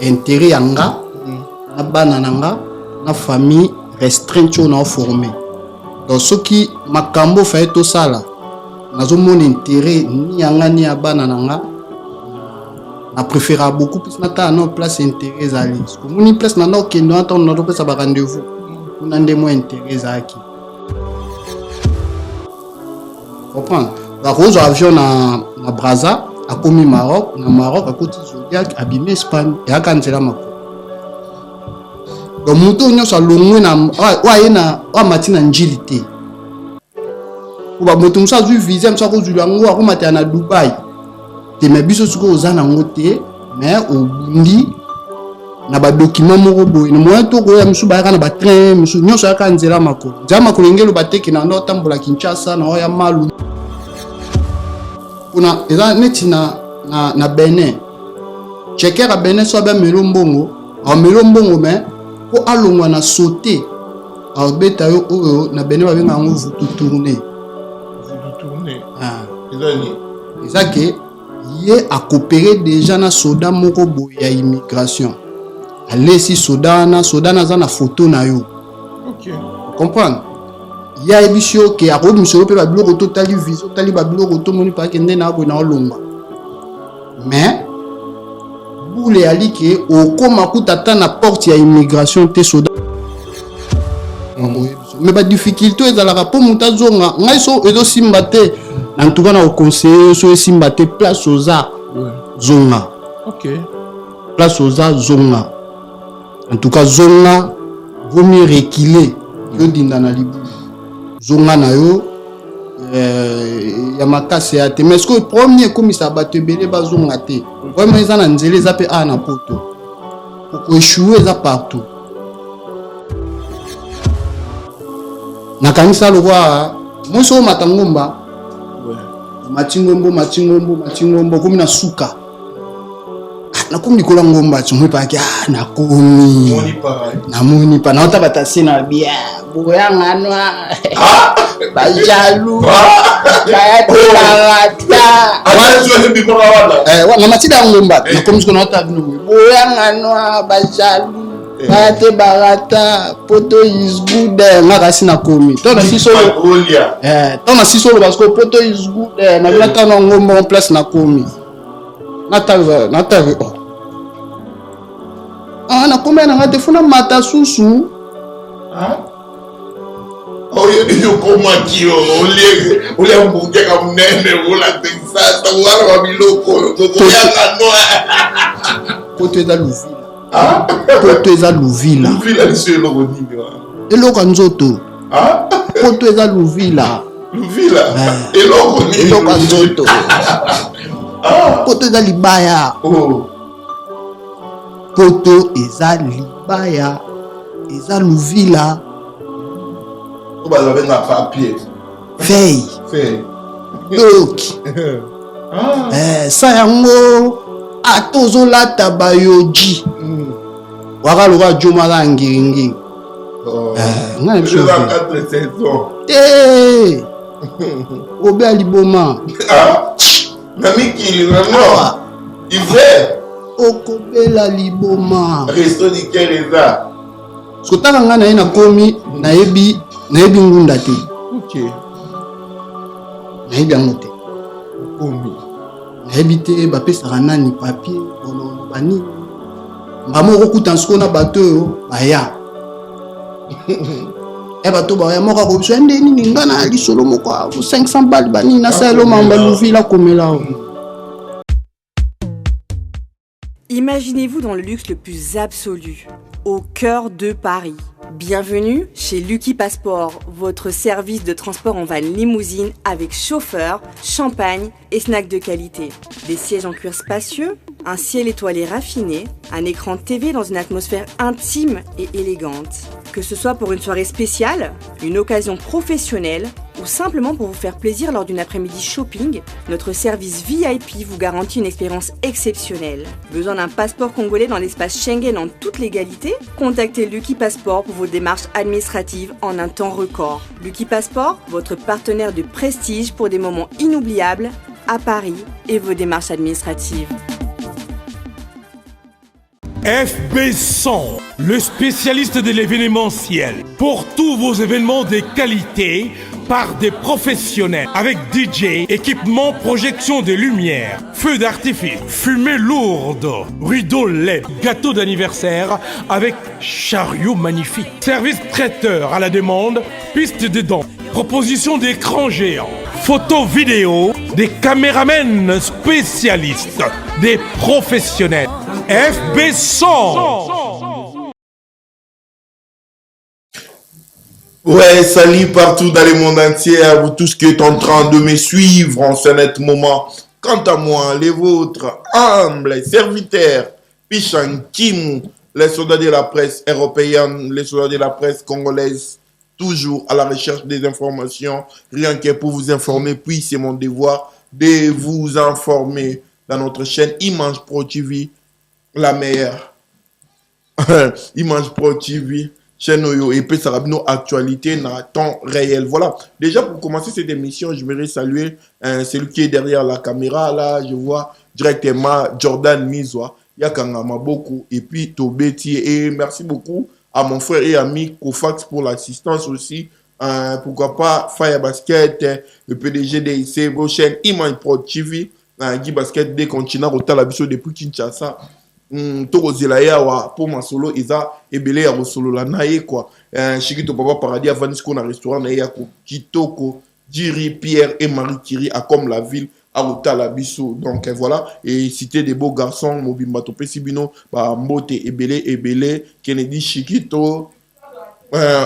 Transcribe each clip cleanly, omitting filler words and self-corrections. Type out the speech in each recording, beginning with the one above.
intérêt yanga na bana nanga na famille restreinte on a formé donc ce qui makambo fait tout ça là nazo mon intérêt ni yanga ni bana nanga na préféra beaucoup plus na ta non place intérêt zali parce que moni place na no kendo ata on a ça ba rendez-vous on a des moins intérêt zaki comprendre la rose avion na Brazza a commis Maroc na Maroc à côté Zodiac abîmé Espagne et à kanzela mako donc muto nyoso longwe na wa yena wa matina njilité kuba muto musa zu visa musa ko zulango ko matina na Dubai te mebiso suko ozana ngote mais obundi na ba document moko boye no moyo to ko ya musu ba kana ba train musu nyoso ya kanzela mako jama ko ngelo bateki na ndo tambola Kinshasa na ya malu kuna eza neti na Benin checker a Benin so ba melombongo mais ko alongwa na sauter a beta yo oyo na Benin ba benga ngo vutu tourner ezaki ye a coopérer déjà na soda moko boye ya immigration alesi soda na za na photo na yo OK comprendre ya ebisio ke a robi msolo pe ba biloko totali viso tali ba biloko to moni pa kende na ko na olongwa mais boule ali ke okoma kutata na porte ya immigration te soda mais ba difficulté ezalaka po mutazonga ngai so ezo simba te en tout cas na conseiller so simba te place oza zonga OK place oza zonga en tout cas zonga vaut mieux reculer yo dinda na libu zonga na yo ya makase ya te mais ce que premier comme ça bato belé bazonga te vraiment ils na nzele za pe na poto pour échouer ça partout na kanisa lo wa moso matangomba matingombo comme na suka na komi kola ngomba tsumwe pa kya na komi na moni pa na tabata sina bia boya nganwa bajalu kaya tarata wa matida ngomba na komi kono ta bino boya nganwa bajalu kaya barata poto is good ngaka sina komi to na sisolo parce que poto is good na bila kana ngomba en place na komi nata na kombe na ngate funa mata susu yo koma kio ole mbunge ka mnene ola texasa wala wa biloko to yanga noa poto eza luvila luvila ni selo nini wa eloko nzoto poto eza luvila eloko nzoto poto eza libaya poto eza libaya eza luvila to ba benga papier feuille donc sa yango atozolata bayoji waka loka joma la ngiringi ngana biso te obe aliboma na mikili na no hiver okobela liboma resto di kereza sotaka nga na ye na komi nayebi ngunda te OK nayebi yango te komi nayebi te bapesaka nani papier bono banini mbamo okuta nsiko na bato oyo baya bato baya moko akobiso ende nini nga na lisolo moko 500 balles banini nasala mamba luvila komela. Imaginez-vous dans le luxe le plus absolu, au cœur de Paris. Bienvenue chez Lucky Passport, votre service de transport en van limousine avec chauffeur, champagne et snacks de qualité. Des sièges en cuir spacieux, un ciel étoilé raffiné, un écran TV dans une atmosphère intime et élégante. Que ce soit pour une soirée spéciale, une occasion professionnelle ou simplement pour vous faire plaisir lors d'une après-midi shopping, notre service VIP vous garantit une expérience exceptionnelle. Besoin d'un passeport congolais dans l'espace Schengen en toute légalité? Contactez Lucky Passport pour vos démarches administratives en un temps record. Lucky Passport, votre partenaire de prestige pour des moments inoubliables à Paris et vos démarches administratives. FB100, le spécialiste de l'événementiel. Pour tous vos événements de qualité, par des professionnels, avec DJ, équipement, projection de lumière, feux d'artifice, fumée lourde, rideau LED, gâteau d'anniversaire avec chariot magnifique, service traiteur à la demande, piste de danse, proposition d'écran géant, photo vidéo, des caméramens spécialistes, des professionnels. FB100. Ouais, salut partout dans le monde entier, à vous tous qui êtes en train de me suivre en ce net moment. Quant à moi, les vôtres, humbles serviteurs, Pichan Kim, les soldats de la presse européenne, les soldats de la presse congolaise, toujours à la recherche des informations, rien que pour vous informer, puis c'est mon devoir de vous informer dans notre chaîne Image Pro TV, la meilleure. Image Pro TV. Chaîne Oyo et puis ça va nos actualités dans temps réel. Voilà. Déjà pour commencer cette émission, je voudrais saluer celui qui est derrière la caméra. Là, je vois directement Jordan Mizwa, Yakangama beaucoup et puis Tobeti. Et merci beaucoup à mon frère et ami Kofax pour l'assistance aussi. Pourquoi pas Fire Basket, le PDG d'IC, vos chaînes Image Pro TV, Guy Basket des continents au Talabiso depuis Kinshasa. Tokozela yawa pour ma solo eza ebele ya solo la naye quoi Chikito Papa Paradis avant qu'on a restaurant na yako Kitoko Diri Pierre et Marie Curie à comme la ville à Otalabiso. Donc voilà, et cité des beaux garçons Mobimba Topé Sibino ba Mbote ebele Kennedy Chikito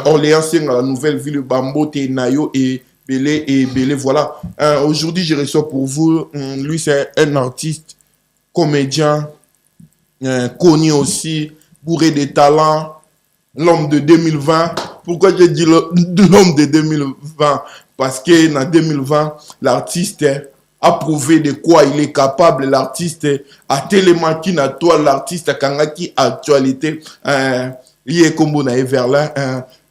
Orléans Senga la nouvelle ville Bambote Nayo et Belé voilà. Aujourd'hui je reçois pour vous lui c'est un artiste comédien connu aussi, bourré de talents, l'homme de 2020. Pourquoi j'ai dit l'homme de 2020? Parce que dans 2020, l'artiste a prouvé de quoi il est capable. L'artiste a tellement qui n'a toi, l'artiste a kangaki actualité. Il est comme na Everlin.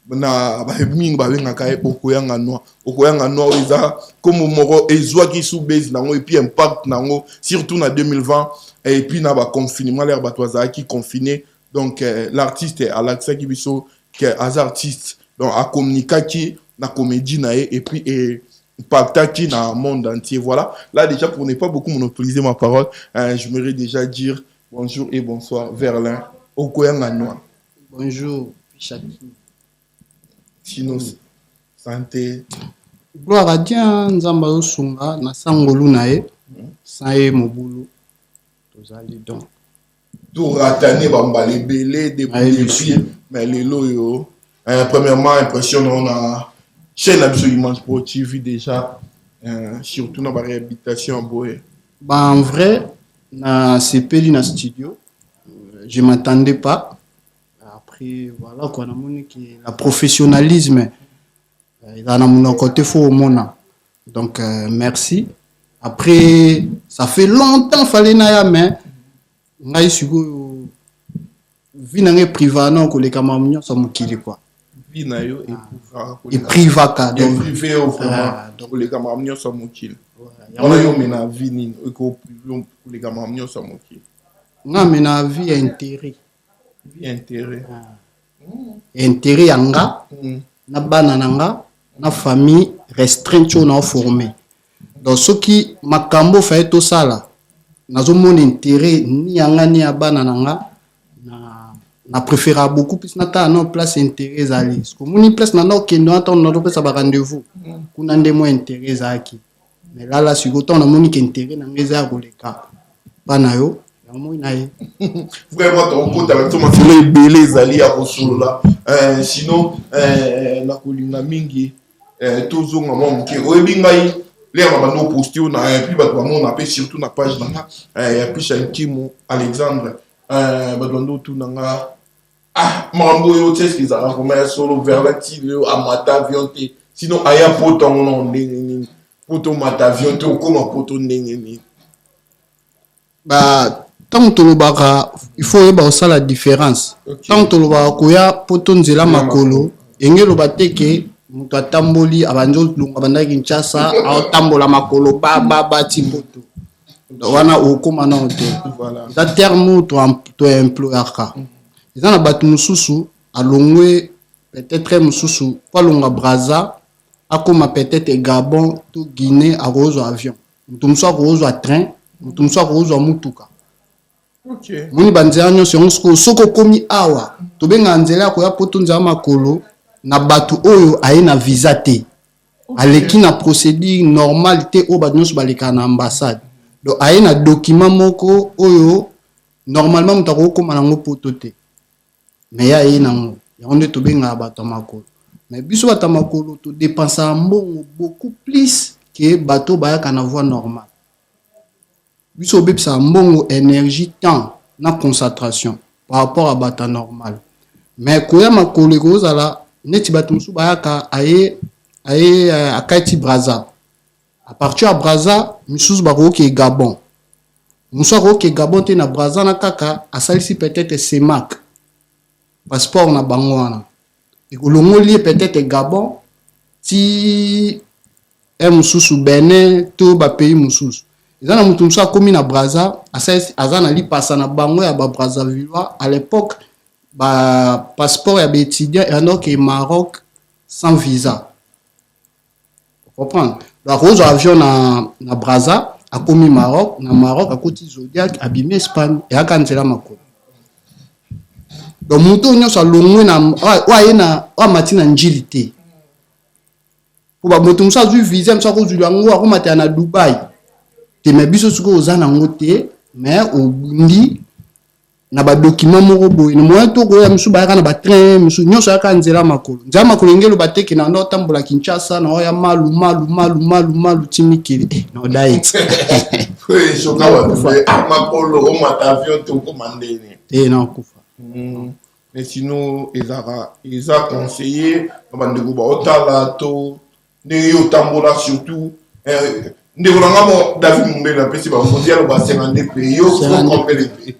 Na ming ba wenga kai okoyanga noa eza comme moro ezwa ki sous base nango et puis impact nango surtout na 2020 et puis na ba confinement l'air batwaza qui confiné donc l'artiste à l'accès qui biso que as artiste donc a communiquer qui na comédie na et puis impacta qui na monde entier. Voilà, là déjà pour ne pas beaucoup monopoliser ma parole, je voudrais déjà dire bonjour et bonsoir Verlin okoyanga noa. Bonjour Pichaki. Sinon, santé. Gloire à Dieu, Nzamba Osunga, na sangolu nae, sae mobulu. Tozali donc. Tout ratané, bambale belé, depuis, mais les loyaux. Premièrement, impression, on a chaîne absolue Image Pro TV déjà, surtout dans la réhabilitation. Bah, en vrai, na CPL na studio, je ne m'attendais pas. Après, voilà, quoi, la professionnalisme, dans mon côté, faut au monde. Donc, merci. Après, ça fait longtemps qu'il fallait naya, mais, ngai sugo, vinange priva, non, que les camarades sont moukili, quoi. Vinayo et privaka. Donc, privé, vraiment, donc, les camarades sont moukili. On a eu une vie, les camarades sont moukili. Non, mais la vie a intérêt. Intérêt. Intérêt yanga, na bana nanga, na famille restreinte on a formé. Donc ce qui makambo fait tout ça là, nazo mon intérêt ni yanga ni abana nanga, na préfère beaucoup plus na ta non place intérêt zali. Comme on y place na no kendo attend notre place à rendez-vous. Kuna ndemo intérêt zaki. Mais là si autant na moni intérêt na ngeza koleka. Bana yo vraiment ton compte avec tout le belé zali à Rosula sinon la colline mingi toujours maman qui rebingai les mamans posté on a puis bah on a surtout na page nanga et puis chez Kimo Alexandre badondo tout nanga mambo yo tu sais ce qu'ils a rencontré solo vers la tilo à mata vionté sinon aya poton non poto mata vionté comme poto ndengeni bah tant que il faut y la différence. Tant que le poton zela makolo, engelo bateke muta tamboli abanjo lunga banda kinchasa au tambola makolo ba tipoto. wana okoma na hotel Voilà. za terme to employeur ka eza na bato mususu alongwe peut-être mususu po alonga Brazza akoma peut-être Gabon to Guinée akozwa avion mutu musu akozwa train mutu musu akozwa mutuka Ok. moni banzela nyonso yango soko komi awa tobenga nzela ya koya poto nzela makolo na bato oyo aye na visa te aleki na procédure normale te oyo bato nyonso baleka na ambassade donc aye na document moko oyo normalement moto akokoma nango poto te mais ye aye nango yango nde tobengaka bato ya makolo mais biso bato ya makolo todépensaka mbongo beaucoup plus ke bato bayaka na voie normale biso obebisaka mbongo énergie temps na concentration par rapport à bato normal mais koya makolo ekozala neti bato mosusu bayaka aye akati Brazza à partir ya Brazza misusu bakoki Gabon mosusu akoki Gabon te na Brazza na kaka asalisi peut-être Semak passeport na bango wana ekolongoli ye peut-être Gabon ti mosusu Benin to bapays mosusu eza na mutu mosusu akomi na Brazza aza na lipasa na bango ya Brazzavillois à l'époque passeport ya baétudiant eyandoki Maroc sans visa comprendre donc akozwa avion na Brazza akomi Maroc na Maroc akoti Zodiac abimi Espagne eyaka nzela makolo donc mutu nyonso alongwe na oaye na amati na njili te po bamoto mosusu azwi visa mosusu akozwila yango akomatela na Dubai te me biso sikoyo oza nango te mais obundi na badocument moko boye na moyen tokoya misusu bayaka na batrain misusu nyonso ayaka nzela makolo engelo bateke na ndo otambola Kinshasa na oya malu ti mikili na odai Soka makolo omata avion te okoma ndeni. te na okufa Mais sinon eza conseiller na bandeko baotala to ndenge yo otambola surtout ndeko na ngamo David Mumbele apesi bakonzi alo basenga nde pe yo okompele pe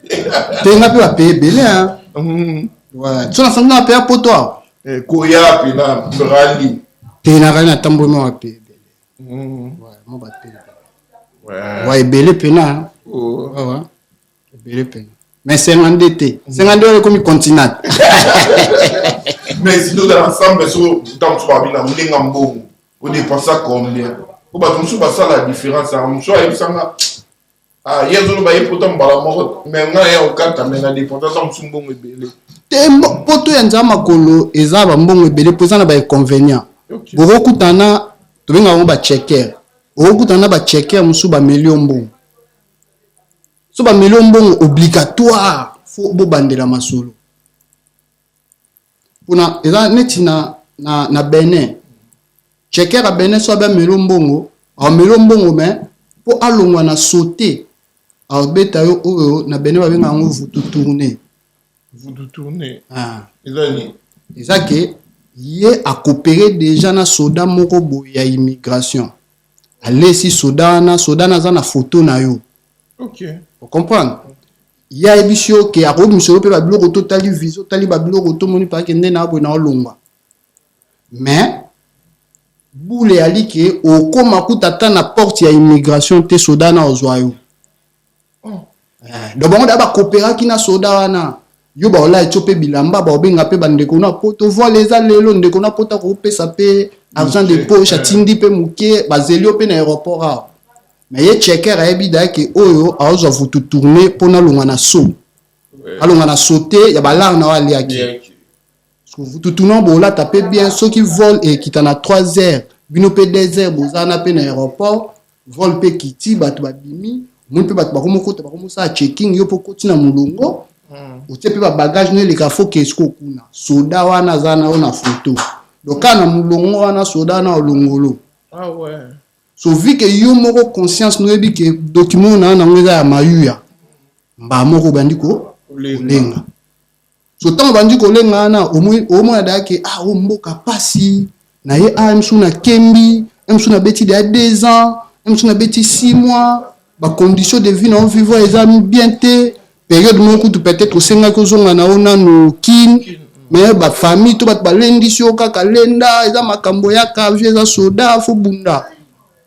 te nga mpe bapaye ebele so nasangi na bapaye poto awa koya pe na rali te nakali natamboli ma bapaye ebele ma bapaye wa ebele pena ebele pena mais 52 te 52 oyo ekomi continent mais sinon dans l'ensemble so tant so babina mlinga mbongo on dépense combien ko ba tumsu ba sala différence a mso ayebisanga yezo ba yepoto mbala moko mais nga ya okata mais na dépense ça mso mbongo ebele te poto ya nzama makolo eza ba mbongo ebele poza na ba inconvénient bokutana tobenga ngo ba checker okutana ba checker musu ba million mbongo so ba million mbongo obligatoire fo bobandela masolo pona eza neti na Benin checker a Benin so ba million mbongo mais po alongwa na sauter albeta yo oyo na Benin ba benga ngo vous tourner eza ke ye a coopéré déjà na soda moko boye ya immigration alesi soda na za na photo na yo vous comprenez ya ebisio ke akobi misolo pe ba biloko totali viso tali ba biloko to moni pa ke nde na abo na olongwa mais boule alike okoma kutata na porte ya immigration te soda na ozwa yo donc bango da ba coopéraki na soda wana yo ba ola etiope bilamba ba obenga pe bandeko na poto voile eza lelo ndeko na pota ko pesa pe argent de poche atindi pe muke bazelio pe na aéroport a mais ye checker ayebi da ke oyo aozwa vutu tourner pona longa na so alonga na sauter ya balar na wali aki vutu tourner bola taper bien ceux qui volent et qui na 3 heures bino pe 2 heures bozana pe na aéroport vol pe kiti bato babimi mun pe bato bakomo kota bakomo sa checking yo po kotina mulongo otie pe ba bagage ne leka fo ke esko kuna soda wana zana ona photo lokana mulongo wana soda na olongolo so vi ke yo moko conscience no ebi ke document na ngweza ya mayuya mba moko bandiko lenga so tango bandiko lenga na omona dake mboka pasi na ye msu na kembi msu na beti de 2 ans msu na beti 6 mois ba condition de vie na on vivre eza bien te période moko tu peut-être osenga ko zonga na ona no kin mais ba famille to bat balendi sio kaka lenda eza makambo ya ka vie eza soda fo bunda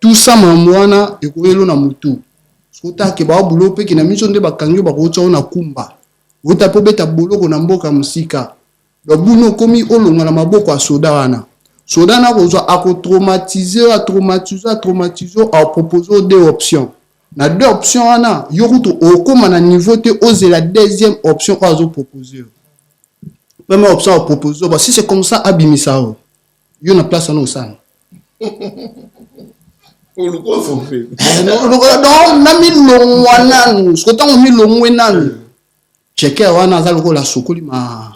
tout ça mamwana ekoyelo na mutu Skota ke ba bulo pe kina miso nde bakangi ba ko na kumba. Ota po beta boloko na mboka musika. Do buno komi olonga na maboko a soda wana. Soda na ko a traumatiser a proposer deux options. Na deux options wana yo kuto okoma na niveau te oser la deuxième option a zo proposer. Première option a proposer bah si c'est comme ça abimisa yo na place na osana. Non, na mi longwana no. Skota mi longwe nanu. Cheke wana za loko la sokoli ma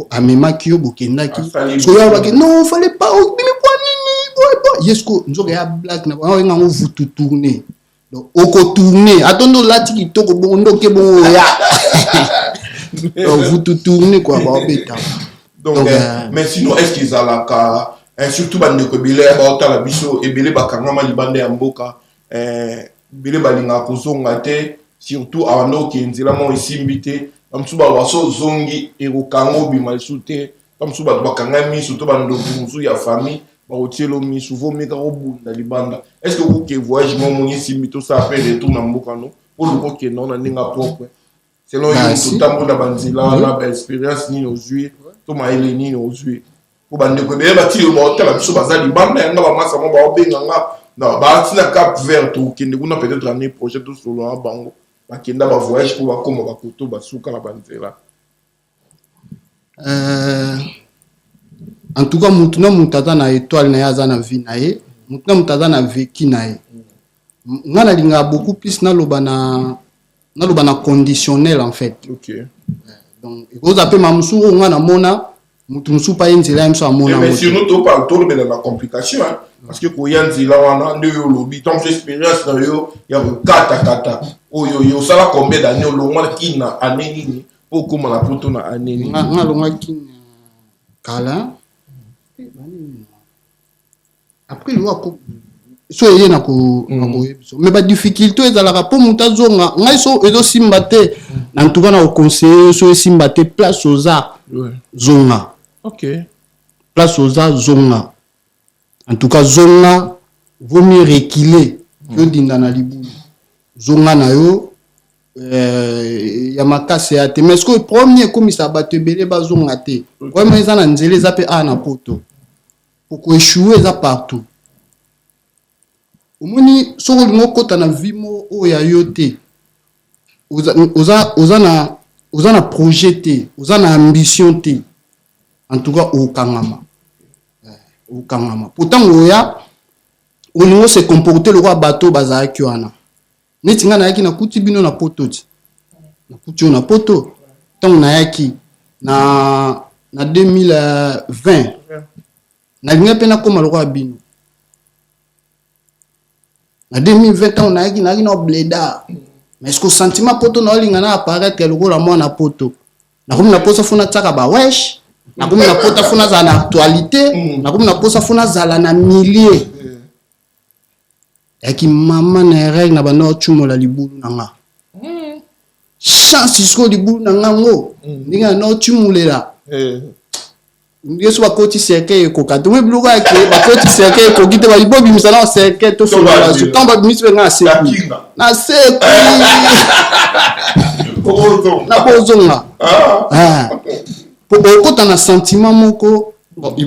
amema kiyo bokendaki. Soya baki non, fallait pas bimi kwa nini. Yesko nzoka ya black na ba nga vous tout tourner. Donc oko tourner. Atondo lati kitoko bondo ke bon ya. Donc vous tout tourner quoi ba beta. Donc mais sinon est-ce qu'ils a la ka surtout bande ko bile ba otala biso e bile bakanga ma libande ya mboka bile balinga kozonga te surtout avant que nzela mo isimbite amsuba waso zongi e kokango bima sute amsuba bakanga mi surtout bando musu ya famille ba otielo mi souvent meka obunda libanda est-ce que vous que voyage mo mo isimbito ça après retour na mboka no pour le ko que non na ninga propre selon tout tambo na banzila la expérience ni ozui to maile ni ozui ko bande ko be ba ti mo otala biso bazali banda nga ba masa mo ba obenga nga na ba tina cap vert to kende kuna peut-être année projet tout solo en bango ba kenda ba voyage pour ba koma ba koto ba suka la banzela en tout cas mutuna mutata na étoile na yaza na vie na ye mutuna mutata na vécu na ye ngana linga beaucoup plus na loba na conditionnel en fait. OK. Donc il faut appeler mamsu ngana mona mutu musu pa yenzela mso amona. Mais si nous to parle tout de la complication hein parce que ko yanzela wana nde yo lobi tant expérience na yo ya kata oyo sala combien d'années longwa kina aneni pour comment la poto na aneni nga longwa kina kala après le ko so yé na ko mais ba difficulté ezalaka po mutazonga ngai so ezo simbate en tout cas na conseiller so simbate place aux arts zonga. OK. Place aux arts zonga. En tout cas zonga vaut mieux reculer que dinda na libu. Zonga na yo ya makase ate mais ce que premier comme ça batte belé ba zonga te. Ouais mais ça na nzele za pe na poto. Pour ko échouer ça partout. Omoni soko lingo kota na vimo o ya yote. Oza na projet te, oza na ambition te. En tout cas au kangama. Pourtant oya au niveau se comporter le roi bateau bazara kiwana. Neti nga na yaki na kuti bino na poto ti. Na kuti na poto. Tant na yaki na 2020. Na linga pena koma le roi bino. Na 2020 on a yaki na bleda. Mais est-ce que sentiment poto na linga na apparaître le roi la moi na poto. Na comme na posa funa tsaka ba wesh. Na comme na pota funa za na actualité, na comme na posa funa za la na milieu. Yaki mama na règle na bano chumo la libulu na nga. Chance isko libulu na nga ngo. Ninga no chumulela. Yesu ba koti cercle ko ka. Dwe bluka ke ba koti cercle ko kite ba libobi misala cercle to so la so tamba miswe nga se. Na se. Na bozonga. Pour beaucoup dans un sentiment moko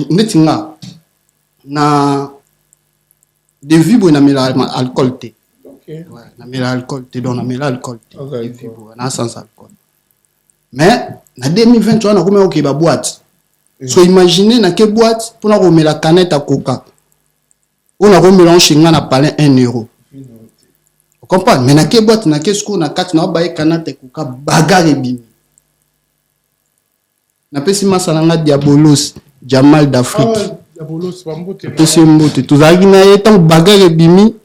netinga na de vivre na mela alcool te. OK. Ouais, na mela alcool te donc na mela alcool te. Na sans alcool. Mais na 2023 na comme OK ba boîte. So imaginez na ke boîte pour na remela canette à coca. On a remélanger nga na palin 1 euro. Vous comprenez? Mais na ke boîte na ke sco na 4 na ba canette coca bagarre bimi. Na pesi masalanga Diabolos Jamal d'Afrique. Diabolos bambote. Pesi mbote tozaki na ye tant bagarre bimi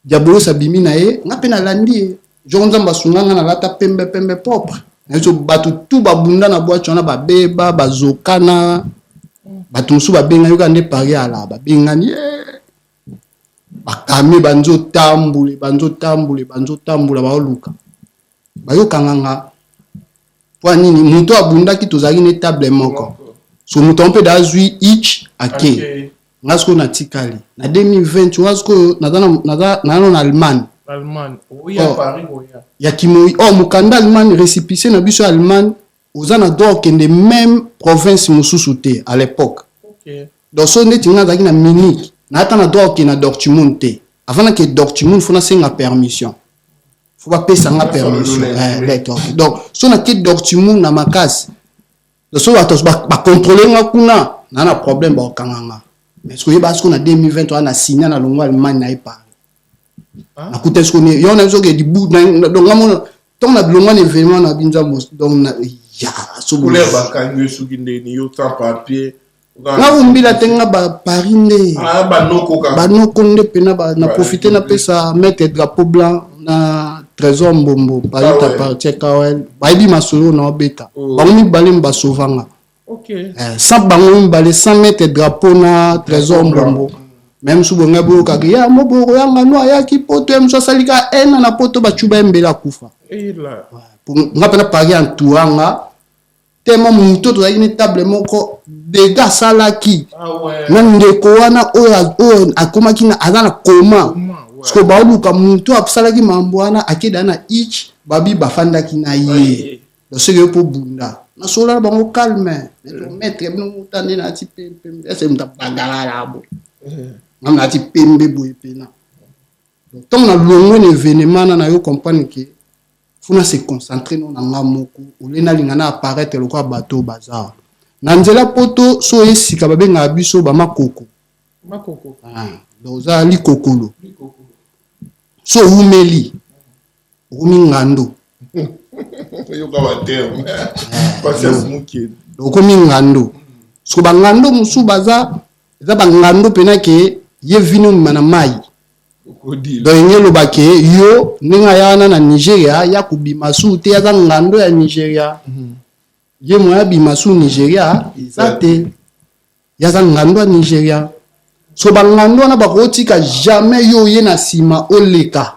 Diabolos abimi na ye nga pe na landi jonza mbasunganga na lata pembe propre. Nazo batu tout babunda na boîte na ba beba bazokana batu musu babenga yoka nde pari ala babenga ni bakame banzo tambule ba oluka bayokanga pour nini muto abunda ki tozali ne table moko so muto on peut d'azui each ake ngasko na tikali na 2020 ngasko na Allemagne Allemagne. Oui, à Paris, oui. Ya Kimoi. Oh, mukanda Allemagne, récipicé na biso Allemagne, aux anador qui des mêmes provinces mususute à l'époque. Ok. Donc, so net nga zaki na Munich, na ata na dor qui na Dortmund te. Avant que Dortmund, faut na senga permission. Faut pas payer ça permission. Donc, so na ki Dortmund na makas. Donc, so atos ba contrôler nga kuna, na na problème ba kanganga. Mais ce que parce qu'on a 2023 na signé na longo Allemagne na Paris. Na kuta ce qu'on est, on a besoin que du bout donc nga ton na longo événement na binza donc ya so couleur ba kangu sukinde ni yo sans papier. Na umbila tenga ba Paris nde. Ah ba noko nde pena ba na profiter na pesa mettre drapeau blanc na trésor mbombo Paris ta partie kawel. Ba ibi masolo na obeta. Ba mi balem ba sovanga. Ok. Sans bango mbale 100 mettre drapeau na trésor mbombo. Même sous bonga bo ka ya moboro yanga no ya ki poto em so salika ena na poto ba chuba mbela kufa. Et là. Pour ngapena Paris en touranga. Tellement muto to une table moko dégâts salaki. Ah ouais. Nan ndeko wana o akomaki na azana koma. Parce que ba luka muto apsalaki mambo wana akeda na ich babi bafandaki na ye. Donc c'est pour bunda. Na sola bango calme. Maître bino tande na ti pembe. Ese mta bagala labo. Nam na ti pembe boye pena. Donc tant na longo événement na yo comprendre que faut se concentrer non na moko olena lingana apparaître le quoi bateau bazar na nzela poto so esika babenga biso ba makoko doza likokolo so umeli ngando yo ka ba terme patience muki okomi ngando so ba ngando musu baza za ba ngando pena ke ye vino mana mai donc ngelo bake yo ninga yana na Nigeria ya kubima te ya ngando ya Nigeria ye moya bimasu Nigeria izate ya ngando ya Nigeria so ba ngando na bakotika jamais yo ye na sima oleka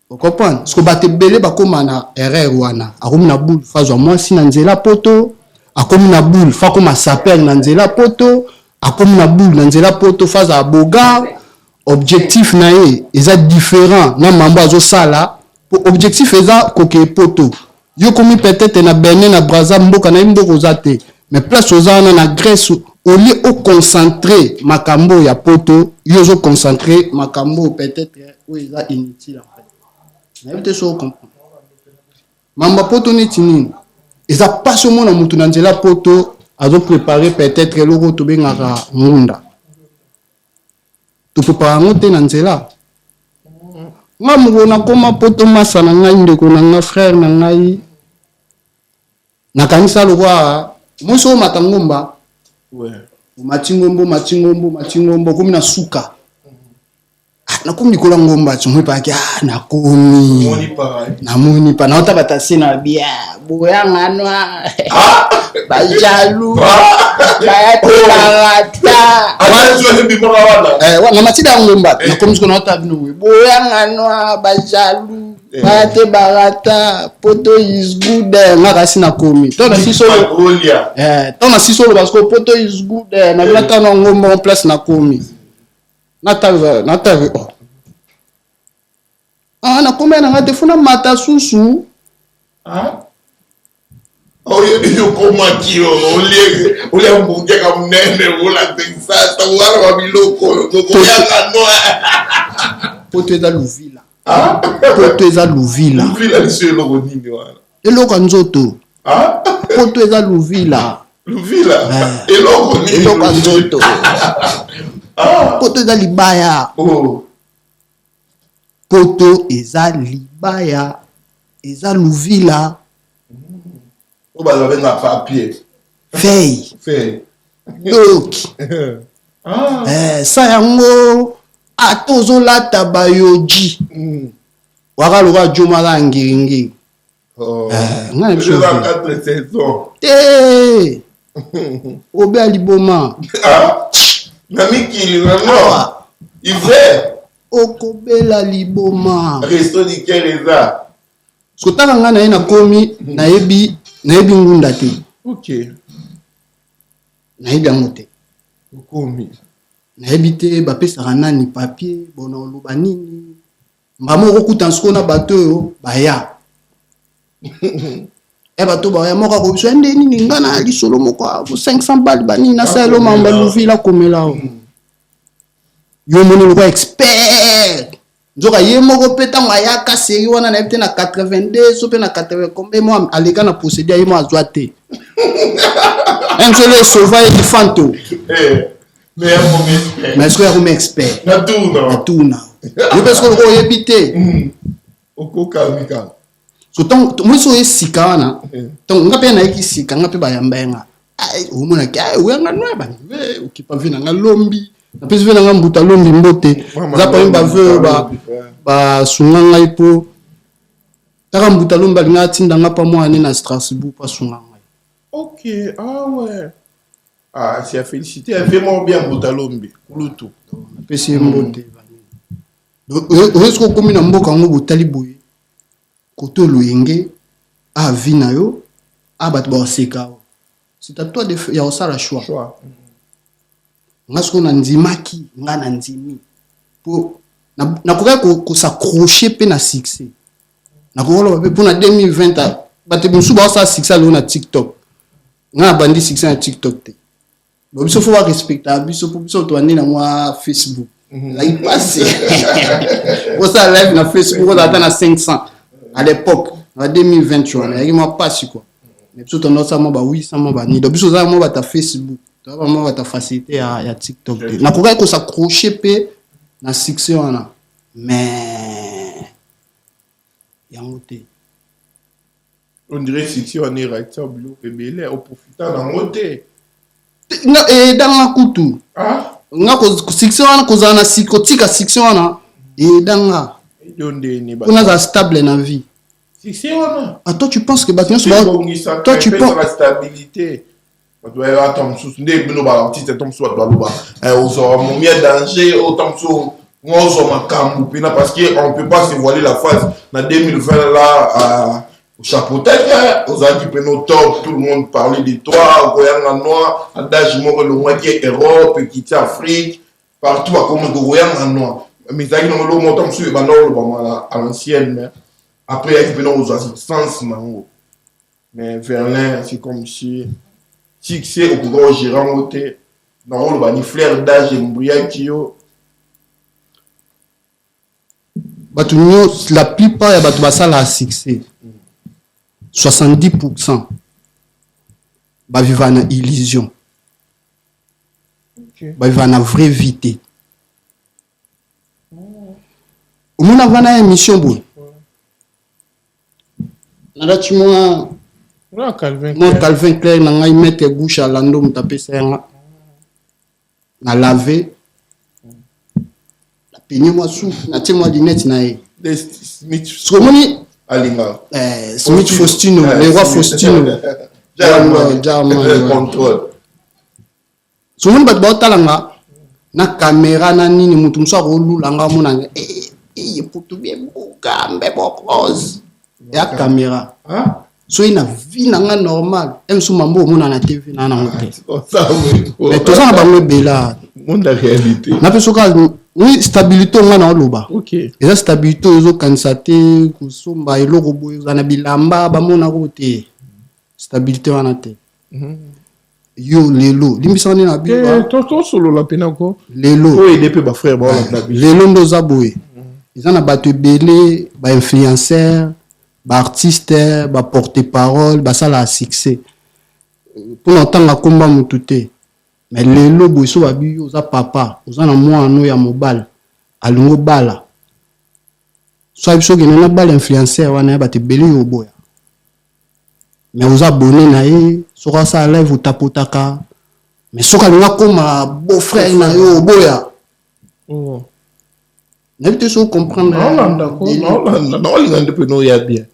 vous comprenez ce que bate belé bakoma na erreur wana akomi na boule fazwa moi si na nzela poto akomi na boule fa koma sapel na nzela poto akomi na boule na nzela poto face à boga objectif na ye eza différent na mambo azo sala objectif eza koke poto yo komi peut-être na Benin na Brazza mboka na mboka ozate mais place ozana na Grèce au lieu au concentrer makambo ya poto yo zo concentrer makambo peut-être où eza inutile en fait na yote so comprendre mambo poto ni tinini eza pas seulement na mutu na nzela poto azo préparer peut-être loko to bengaka ngunda to préparer ngote na nzela nga mugona koma poto masa na ngai ndeko na nga frère na ngai na kanisa lokwa moso matangomba ouais matingombo komi na suka na komi kola ngomba tsomwe pa kya na komi na moni pa na ota batasi na bia boya nganwa bajalu bayata wana matida ngomba na komi ko na ota bino boya nganwa bajalu bayate barata poto is good ngaka sina komi to na sisolo parce que poto is good na bilata na ngomba en place na komi nata na komena na ngate funa mata susu yo koma kio ole mbunge ka mnene ola tensata wala wa biloko ko yanga no poto eza luvila poto eza luvila liselo godini wala eloko nzoto poto eza luvila eloko nzoto poto eza libaya poto eza libaya eza luvila o ba benga papier feuille doki sa yango atozolata bayoji waka loka joma la ngiringi ngana biso te obe aliboma na mikili na hiver okobela liboma resto di kereza sotaka nga na ye nakomi nayebi ngunda te ok nayebi yango te okomi nayebi te bapesaka nani papier bona oloba nini mbama okokuta nsiko na bato oyo baya bato baya moko akobiso nde nini nga na lisolo moko 500 balles banini nasala mamba luvila komela o yo moni lokwa expert nzoka ye moko pe ntango ayaka seri wana nayebi te na 82 so mpe na 80 kombe mo aleka na procédure ye mo azwa te nsolo esova ye difanto mais est-ce que ya kome expert na tuna yo mpe siko loko oyebi te so mwisi oye sika wana nga mpe nayeki sika nga mpe bayamba yenga omonaki oyanga noye banive okipa vi nanga lombi napesi vi nanga mbuta lombi mbote za pami bave oyo basunga ngai mpo taka mbuta lombi balinga atinda nga pa mwana na Strasbourg mpo asunga ngai. Ok, ah ouais. Ah, c'est à féliciter. Elle fait moins bien mbuta lombi kulutu napesi ye mbote oyesko okomi na mboka yango botali boye koto loyenge avi na yo bato baoseka c'est à toi ya kosala choix nga siko na ndimaki nga na ndimi mpo nakokaki kosacroche mpe na succès nakokoloba mpe mpo na 2020 bato mosusu baosala succès aleo na tiktok nga na bandi succès na tiktok te biso fo barespecta biso mpo biso tobandi na mwa Facebook ezalaki pasi osala live na Facebook ozala ata na 500 à l'époque en 2020 wana yaki mwa pasi quoi mais biso tondosala mwa ba 800 mwa bani donc biso ozala mwa bata Facebook toza mwa bata facilité ya TikTok te nakokaki kosacroche mpe na succès wana mais yango te on dirait succès wana eraita biloko ebele oprofita nango te edanga kutu nga succès wana kozala na kotika succès wana edanga mpona za stable na vie. Toi tu penses que toi tu penses la stabilité. Parce qu'on ne peut pas se voiler la face. En 2020 là au chapeau tête aux équipes nos top, tout le monde parlait de toi, Goyanga noir, adage mort le moins qui est Europe, qui est Afrique, partout à comme Goyanga noir. Mais ça il nous monte sur à l'ancienne mais après il y a aux assistances mais Verlin c'est comme si c'est au grand gérant côté dans le bani flair d'âge et mbriakio la plupart ya bato basala à succès 70% baviva na illusion baviva na vraie vie te omona vana émission boye nalati mwa Calvin Clair na ngai mete gouche alando mutapesa yanga na laver la peigner moi sou na tie moi lunette na ye somoni alinga Smith Faustino le roi Faustino contrôle somoni bato baotalanga na caméra na nini mutu mosu akolulanga omonanga poto bien bukambe bokose ya caméra so ina vie nanga normal emso mambo omona na TV na nango te mais toza na bango ebela monde la réalité na pe soka oui stabilité nga na oloba ok eza stabilité ezokanisa te kosomba eloko boye oza na bilamba bamona ko te stabilité wana te yo lelo limbisa nini na biba toto solo la pena ko lelo o aider pe ba frère ba la lelo ndoza boye eza na bato ebele ba influenceur ba artiste ba porte-parole basala succès pour longtemps komba mutu te mais lelo boye so babi oza papa oza na mwana ya mobile alungo bala so biso gena na bala influenceur wana ba te beli yo boya mais oza abonné na ye so ka sa live utapotaka mais so ka linga koma beau frère na yo boya n'habite so comprendre non d'accord non linga depuis no ya bien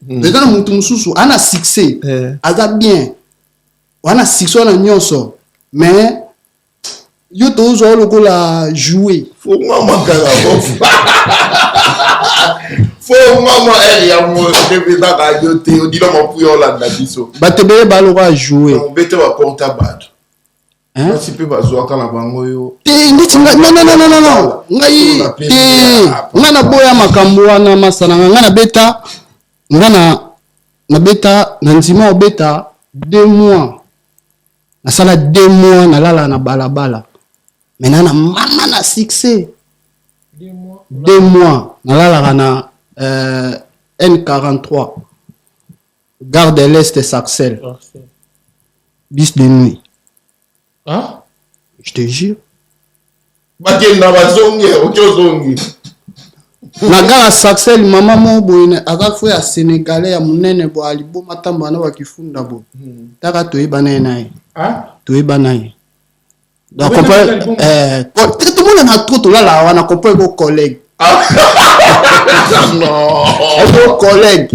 mais dans mutu mususu ana succès aza bien wana succès na nyonso mais yo tozo lokola jouer faut maman kala faut maman elle ya mo depuis ta radio te o dilo mo puyo la na biso batebele baloka jouer on bete ba porta bat hein si peut pas jouer quand la bango yo non ngai ngana boya makambo wana masana ngana beta ngana na beta na nzima obeta 2 mois na sala 2 mois na lala na balabala maintenant na mama na succès 2 mois na lala na N43 Gare de l'Est Sarcelles bis de nuit. Hein? Je te jure. Bakenda bazongi okyo Na gare Sarcelles maman mo boyine aka fo ya sénégalais ya munene bo alibo matamba na bakifunda bo. Taka toyebana naye. Hein? Toyebana ye. Donc tout le monde a trop tout là on a compris vos collègues. Non. Vos collègues.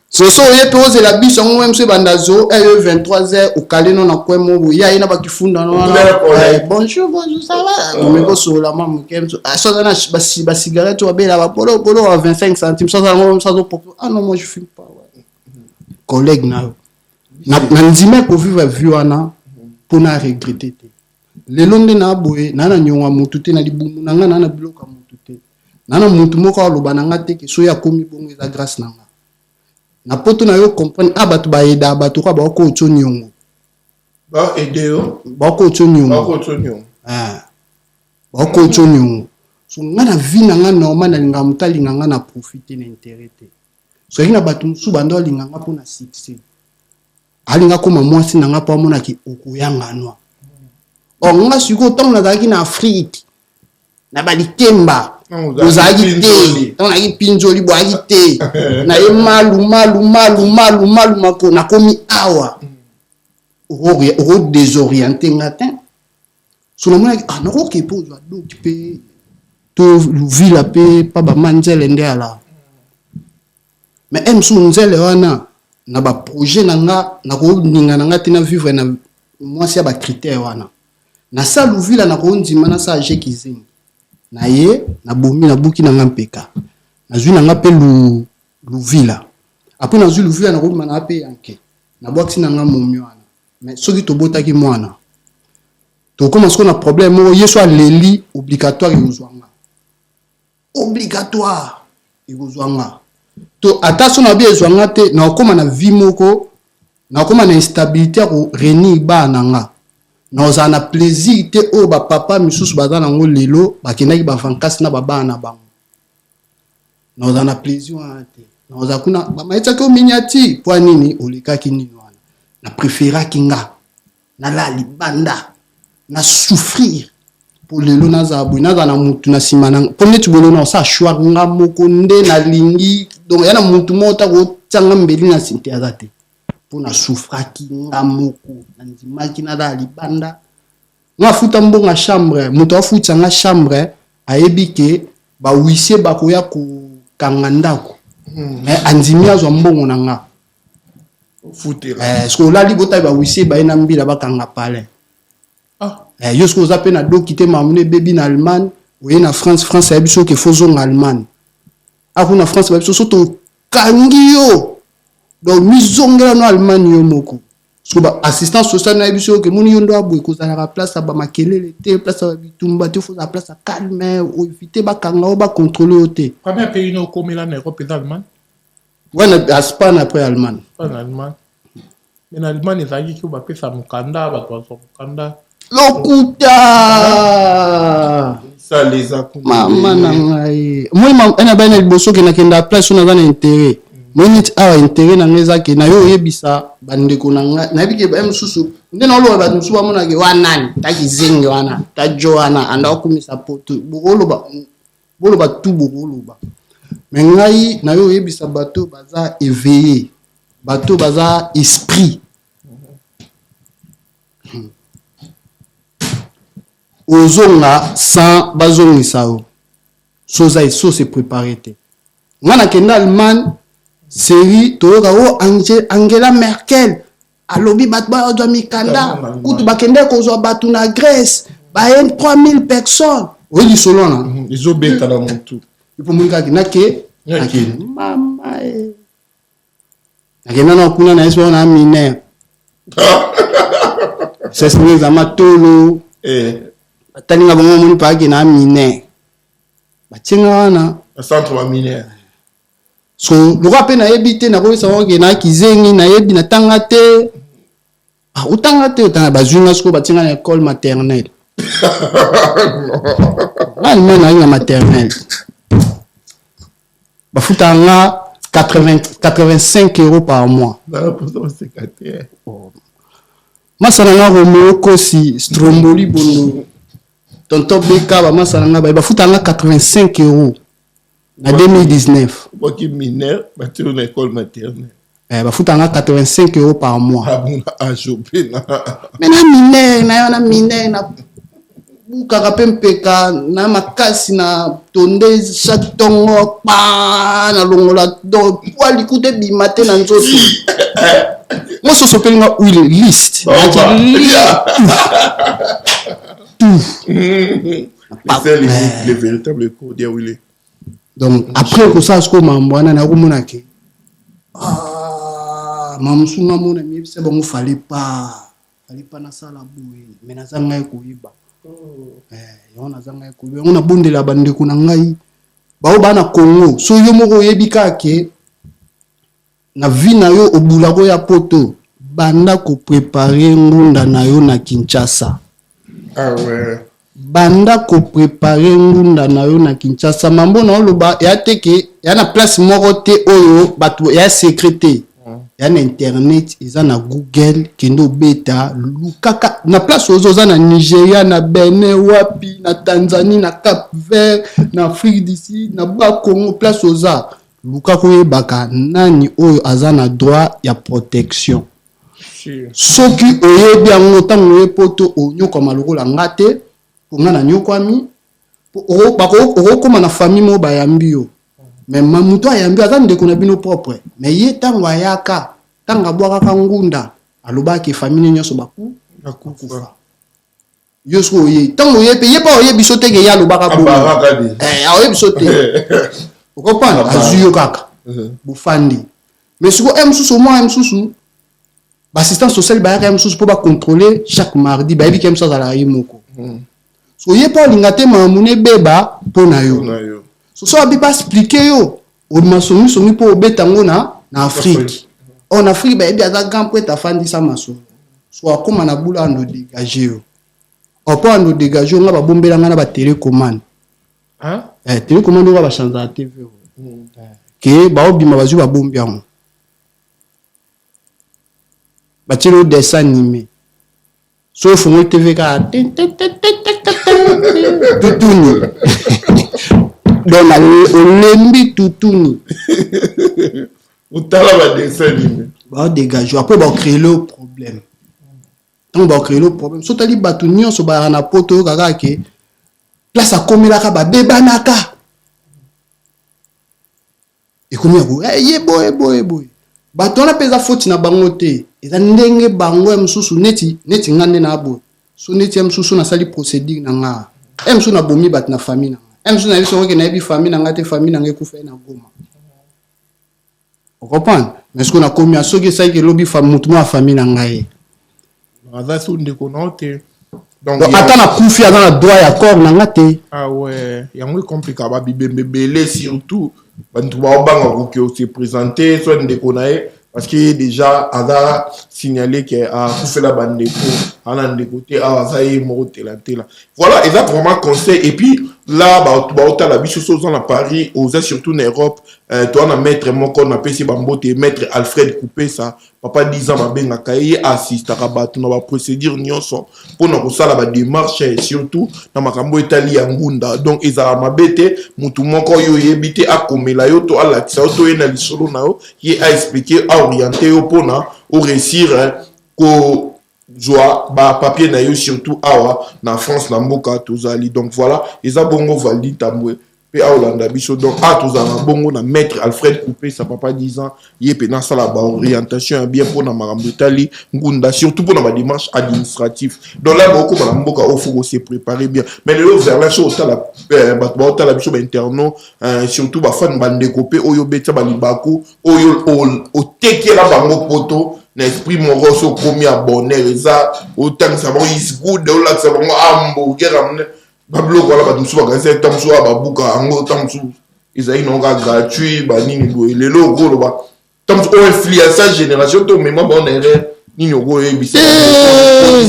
Ce sont les pros et la biche en même ce bandazo et 23h au calino na quoi mo ya ina bakifunda no. Bonjour ça va. On me go sur la maman kem ça na ba cigarette ou bela ba polo à 25 centimes ça moi ça ah non moi je fume pas ouais. Collègue na nzime ko vivre viwana pour na regretter te. Le londe na boye na nyonga mutu te na libumu na nga na biloka mutu te. Na mutu moko aloba na nga te ke so ya komi bongo eza grâce na nga. Na poto na yo comprendre abatu ba eda abatu kwa ba ko ocho nyongo ba edeo ba ko ocho nyongo ba ko ocho nyongo ba ko ocho nyongo so nga na vie na nga normal na linga mutali nga na profiter na intérêt te so ina batu musu bando linga nga pona succès alinga koma mwasi na nga pa mona ki okuyanga noa nga siko tong na zaki na Afrique na balikemba ozaki te tong na pinjoli boaki te na ye malu mako na komi awa oro désorienté ngatin so na mona na ko ke po zo do pe to villa pe pa ba manzele nde ala mais emsu nzele wana na ba projet na nga na ko ninga na nga tina vivre na mwasi ya ba critère wana na sa luvila na ko ndima na sa age kizingi na ye na bomi na buki na ngampeka na zwi na nga pe luvila après na zwi luvila na ko mana pe yanke na boxi na nga momi wana mais soki to botaki mwana to commence na problème mo yeso leli obligatoire yozwanga to attention na bien ezwanga te na okoma na vie moko na okoma na instabilité ko reni ba nanga na ozana plaisir te o ba papa misusu bazana ngo lelo bakendaki ba vankasi na baba na bango na ozana plaisir wana te na ozakuna ba maitsa ko minyati po nini olikaki nini wana na préféraki nga na la libanda na souffrir pour lelo na zabu na zana mutu na simana pour netu bolo na sa choix nga moko nde na lingi donc yana mutu mota ko tsanga mbeli na sinte azate pour na souffraki nga moko na ndimaki na da libanda nga futa mbonga chambre mutu afuta nga chambre ayebi ke ba huissier ba ko ya ko kangandako mais andimi azo mbongo na nga futela ce que la libota ba huissier ba ina mbila ba kanga palais yo ce que vous appelez na do kité mamune baby na Allemagne ou na France ya biso ke fozo en Allemagne akuna France ba biso soto kangio donc mizongela no Allemagne yo moko so ba assistance sociale na biso ke moni yondo abwe ko za la place ba makelele te place ba bitumba te faut la place calme ou éviter ba kanga ou ba contrôler te combien pays no comme la Europe et Allemagne ouais na Espagne après Allemagne en Allemagne mais en Allemagne ezaki ki ba pesa mukanda ba to mukanda lokuta ça les a mama na ngai moi ena bana liboso ke na kenda place na zana intérêt moi nit awa intérêt na ngeza ke na yo yebisa bandeko na ngai na bike ba msusu nde na lo ba msusu ba mona ke wanani taki zingi wana ta joana anda okumisa poto bolo ba tu bolo ba mais ngai na yo yebisa bato baza éveillé bato baza esprit ozonga sans bazongisa yo soza et so se préparer te ngana kenda Allemagne série toyoka o Angela Merkel alobi bat ba do mikanda kutu bakende kozwa batu na Grèce ba 3000 personnes oyi solo na izobeta na montu ipo mwinga kinake mama nakenda na kuna na espo na miner c'est ce examen tolo talinga bango moni pa ki na mine batinga wana centre wa mine so le roi pe na yebite na ko savoir que na kizengi na yebi na tanga te utanga te utanga bazunga sko batinga na école maternelle na na maternelle bafutanga 85 € par mois. Masananga Romo Kosi Stromboli Bono Tonton Beka ba masananga ba futanga 85 € en 2019. Qui mineur ba tu une école maternelle. Ba futanga 85 € par mois. A choper na. Mais na mineur na buka pempeka na makasi na tonde chaque tongo pa na longola do poali kute bimate na nzoto. Moi so sopelinga huile list. Tout. C'est les véritables codes ya huile. Donc après que ça sko mambwana na komona ke mamsunga mona mi c'est bon fallait pas na sala boye mais na zanga koyiba. Yona zanga kubi on a bondela bande kuna ngai bao bana Congo so yo moko yebika ke na vie na yo obulako ya poto banda ko préparer ngunda na yo na Kinshasa. Ah ouais. Banda ko préparer ngunda na yo na Kinshasa mambo na loba ya teke ya na place moko te oyo batu ya secrétaire. Ya na internet eza na Google kendo beta lukaka na place ozoza na Nigeria na Benin wapi na Tanzanie na Cap Vert na Afrique du Sud na Congo place oza lukaka yebaka nani oyo aza na droit ya protection soki oyebi yango tango yepoto onyoko malokola ngate ponga na nyokwami oko koma na famille mo bayambi yo. Mais mamuto ayambi aza ndeko na bino propre mais ye tango ayaka tanga bwaka ngunda aloba ke famille nyoso bakufa yo so ye tango ye pa oye bisote ke ya lobaka bo oye bisote okopana azuyo kaka bufandi mais siko msusu mo msusu assistance sociale ba ya msusu po ba contrôler chaque mardi ba yebi ke msusu ala yimoko so ye pa lingate mamune beba pona yo. So abi pas expliquer yo o masomi somi po betango na Afrique. En Afrique ba ebi aza grand pour ta fandi sa maso. So akoma na bula ando dégager yo. Opo ando dégager nga ba bombela nga na ba télécommande. Hein? Télécommande nga ba changer la TV. Ke ba obima bazu ba bombi yango. Ba tiro dessin animé. So fongo TV ka tutuni. Donc olembi tutuni utala ba dessin ba dégager après ba créer le problème donc ba créer le problème so tali batu nyonso ba na poto kaka ke place a komelaka ba bebanaka ekomi ko boy batu na peza faute na bango te eza ndenge bango msusu neti ngande na abo so neti msusu na sali procédure na nga msusu na bomi bat na famille na msusu na biso ke na bi famille na ngate famille na ngekufa na Goma. On comprend mais ce qu'on a commis à ce que ça que lobby mutumo famille na ngai aza so ndeko note donc attends na kufi dans la droit ya corps na ngate ah ouais yango compliqué ba bibembe belé surtout bantu ba obanga ko ke se présenter soit ndeko nae parce que déjà aza signalé que a fait la bande de ana ndeko te aza y moté la voilà et là vraiment conseil et puis là ba la biso so dans Paris aux surtout en Europe toi na maître mon qu'on appelle si bambote maître Alfred Coupé ça papa 10 ans ba benga kaye assiste à battu na ba procédure nyonso pour na ko sala ba démarche surtout na makambo etali ya ngunda donc ezala mabete mutu moko yo yebite akomela yo to ala tsa to ena lisolo na yo qui a expliqué a orienté yo pona au réussir ko joie ba papier na yo surtout awa na France na mboka tozali donc voilà eza bongo validi tambwe pe a Hollanda biso donc a tozala bongo na maître Alfred Coupé sa papa 10 ans yé na sala ba orientation bien pour na makambo tali ngunda surtout pour na ba démarche administrative donc là beaucoup na mboka au faut se préparer bien mais le vers la chose la ba la biso ba interno surtout ba fan bande copé oyo beta ba libako oyo o tekela bango poto l'esprit mon rosso commis à bonheur et ça autant que ça va is good là que ça va hamburger ramener bablo quoi là ba tout soit c'est tam soit ba buka ango tam sou ils a une gratuit ba nini go les logo là ba tam o influencer génération to mais moi bon erreur nini go e bisa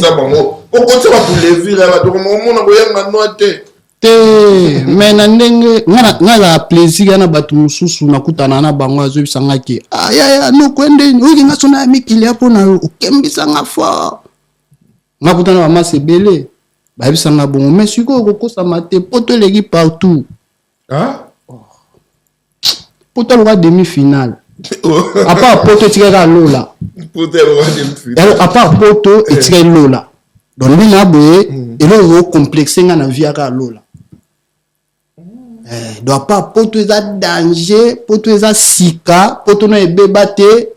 ça bango o ko ça va pour les villes là donc mon na boyanga note te mais na ndenge ngala plaisir na batu mususu nakutana na bango azobisanga ke aya no kwende oyi nga sona mikili hapo na ukembisa nga fwa nakutana ba masebele ba bisanga bongo mais siko kokosa mate poto legi partout hein poto le demi-finale à part poto tirera lola poto le demi-finale à part poto tirera lola donc lui na boye et le complexe nga na via ka lola doit pas poto eza danger poto eza sika poto na ebeba te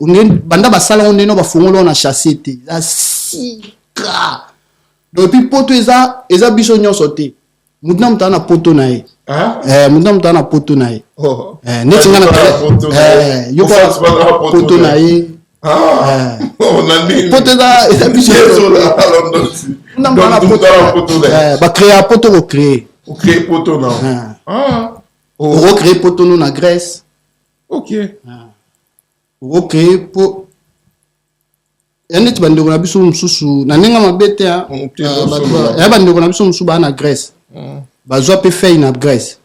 banda basala on no bafongolo na chasser te eza sika depuis poto eza biso nyonso te mutna mutana poto na ye mutna mutana poto na ye neti nga na yo poto na ye poto eza biso mutna mutana poto ba créer poto ko créer créer poto na on recrée poto nous na Grèce. Ok. On recrée po. Ene ti bandeko na biso mususu na nenga mabete ya. Ya bandeko na biso mususu ba na Grèce. Bazwa pe fei na Grèce.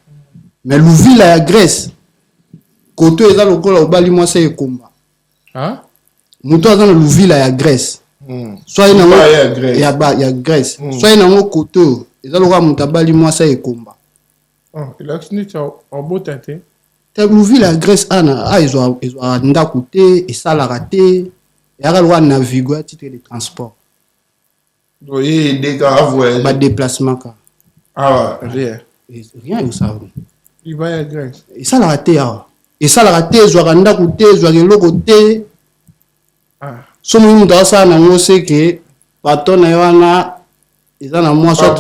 Mais Louvila ya Grèce. Koto eza lokola obali mwasa ekomba. Hein? Muto aza na Louvila ya Grèce. Soit ina ngo ya Grèce. Soit ina ngo koto eza lokola mutabali mwasa ekomba. Il a fini en beau teinté. Louville la Grèce ils ont ndakoute et ça la raté et a le naviguer à titre de transport. Oui, des gars voyager. Pas déplacement ka. Ah rien. Rien vous savez. Il va à Grèce. Et ça la raté et ça la raté ils ont ndakoute ils ont le côté. Ah. Somo muta ça na ngose que bateau na yana eza na moi soit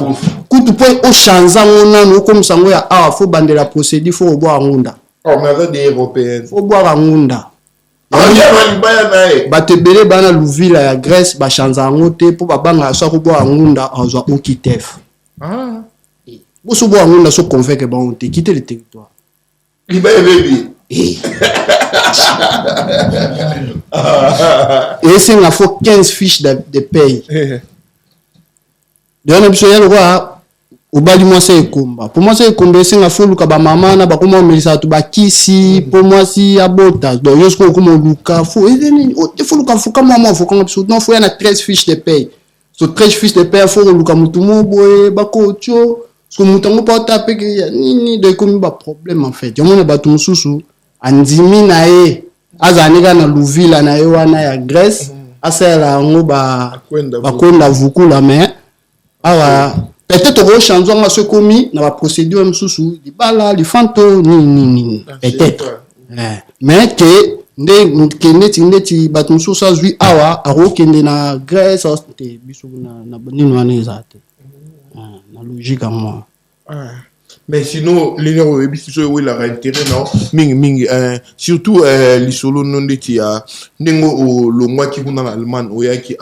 kutu po o chanza ngona no comme sango ya faut bander la procédure faut boire ngunda mais avec des européennes faut boire ngunda batebele bana Louvila ya Grèce ba chanza ngote po babanga so ko boire ngunda azwa okitef boso boire ngunda so convaincre ba on te quitter le territoire liba bébé et c'est il faut 15 fiches de paye. Dona biso ya lokwa obali mwasa ekomba pour moi c'est ekomba esenga foluka ba mama na bakoma omelisa tu bakisi pour moi si abota donc yosko komo luka fo ezeni o te foluka fuka mama fuka biso non fo ya na 13 fiches de paye so 13 fiches de paye fo luka mutu moboye bakotio so mutango pa taper que nini de komi ba problème en fait yomona batu mususu andimi na e azanika na Louvila na ye wana ya Grèce asala ngo ba konda vukula mais peut-être que changeons à ce commis dans la procédure sous di bala li fanto ni peut-être mais que ndeti batum sous ça zui awa arokende na Grèce te biso na nino anezate na logique à moi mais sinon les gens il a intérêt non ming surtout les solo non ndeti ya nengo le mois qui kuna en Allemagne oyaki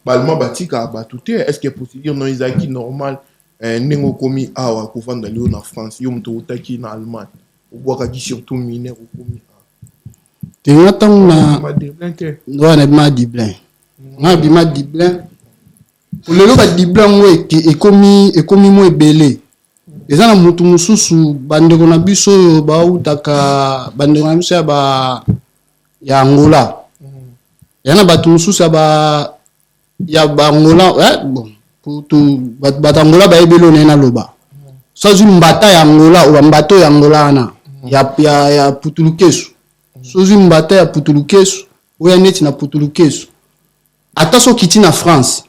balma batika batute est-ce que procédure non izaki normal nengo komi awa kuvanda leo na France yo mto utaki na Allemagne obwaka ki surtout mineur komi tengatang na wana ma diblin na bima diblin pour le loka diblin we ekomi mo ebele eza na mutu mususu bandeko na biso ba utaka bandeko na biso ya Angola yana batu mususu ya Angola bon pour tout batangola ba ebelo na loba so zu mbata ya Angola ou mbato ya Angola na ya putulukesu so zu mbata ya putulukesu ou ya neti na putulukesu ata so kiti na France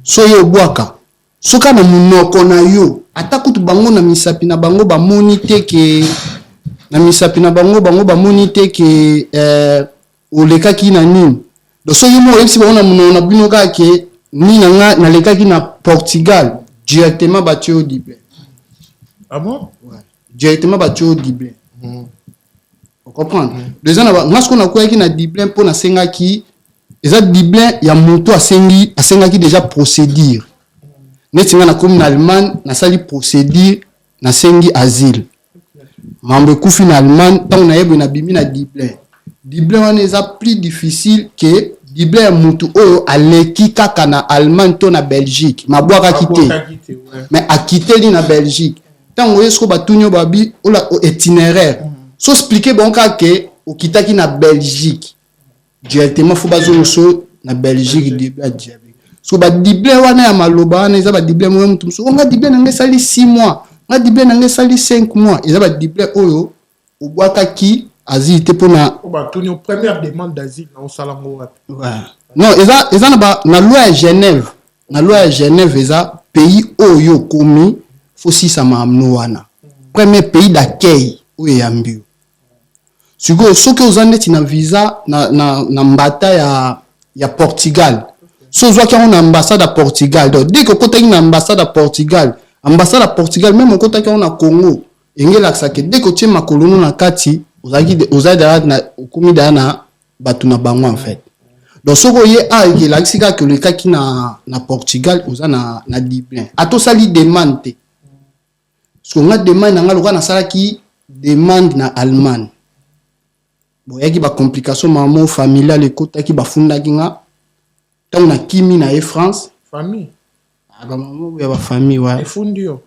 so yo bwaka so kana munoko na yo ata kutu bango na misapi na bango ba monite ke na misapi na bango ba monite ke oleka ki na nini do so yo mo epsi ba na muno na bino ka ke ni na na leka ki na Portugal directement battu au Dublin. Ah bon? Ouais. Directement battu au Dublin. Vous comprenez? Deux ans avant, moi ce qu'on a quoi qui na Dublin pour na senga qui eza diblin ya moto asengaki déjà procédure neti nga na komi na Allemagne nasali procédure nasengi asile mambo ekufi na Allemagne ntango nayebwe nabimi na diblin wana eza plus difficile que diblin ya motu oyo aleki kaka na Allemagne to na Belgique mabwakaki te mais akiteli na Belgique ntango oyo soko batuni oyo babi ola itinéraire so expliquer bon kaka okitaki na Belgique directement fo bazoloso na Belgique diblin diable so ba diblin wana ya maloba wana eza ba diblin moyo mutu so nga diblin nanga sali 6 mois nga diblin nanga sali 5 mois eza ba diblin oyo obwakaki asile te pona ba tuni première demande d'asile na osalango wapi non eza na loi ya Genève eza pays oyo komi fo sisa mamno wana premier pays d'accueil oyo ya mbio sikoyo soki oza neti na visa na mbata ya Portugal so ozwaki yango na ambassade ya Portugal donc dès que okotaki na ambassade ya Portugal même okotaki yango na Congo engelakisaki dès que otie makolo no na kati ozali okomi daya na bato na bango en fait donc soki oye ekelakisi kaka olekaki na Portugal oza na diblin atosali demande te so nga demande nanga loka nasalaki demande na Allemagne boyaki ba complication mamo familiale ekotaki bafundaki nga ntango na kimi na France famille bamamo ya bafamille wa efundi yo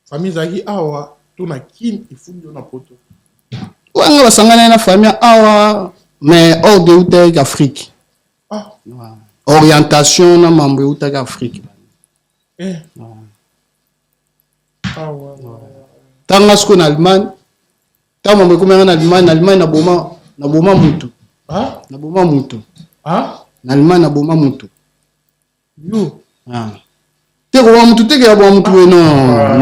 famille zaki awa to na kimi efundi yo na poto wanga basangana na famille awa mais hors de utaki Afrique orientation na mambo utaki Afrique tanga siko na Allemagne tanga mambo komanga na Allemagne na boma mutu na Allemagne na boma mutu yo te ko mutu te ke boma mutu non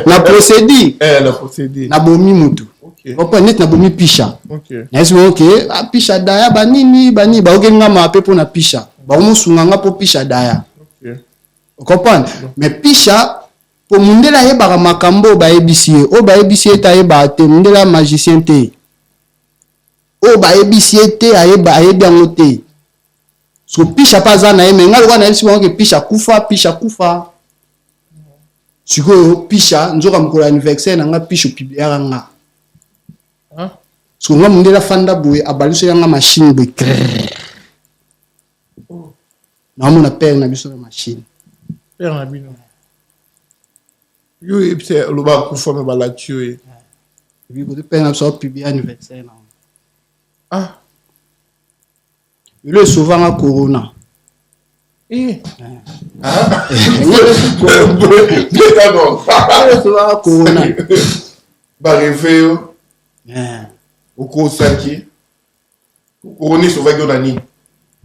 na procédure na bomi mutu opa net na bomi pisha na esi ok pisha daya banini ba okenga mape po na pisha ba omusunganga po pisha daya comprendre mais pisha po mundela yebaka makambo bayebisi ye ta yeba te mundela magicien te o bayebisi ye te ayebi yango te so pisha pa aza na ye me nga loka na yebisi bango ke pisha kufa sikoyo pisha nzoka mokolo anniversaire na nga pisha opibliaka nga so nga mundela fanda boye abaliso yanga machine boye naomona pere na biso na machine pere na bino yo epse loba kufa me balati yo e bi ko pere na biso publier anniversaire na le souvent corona corona ba reveo oko saki corona souvent yo nani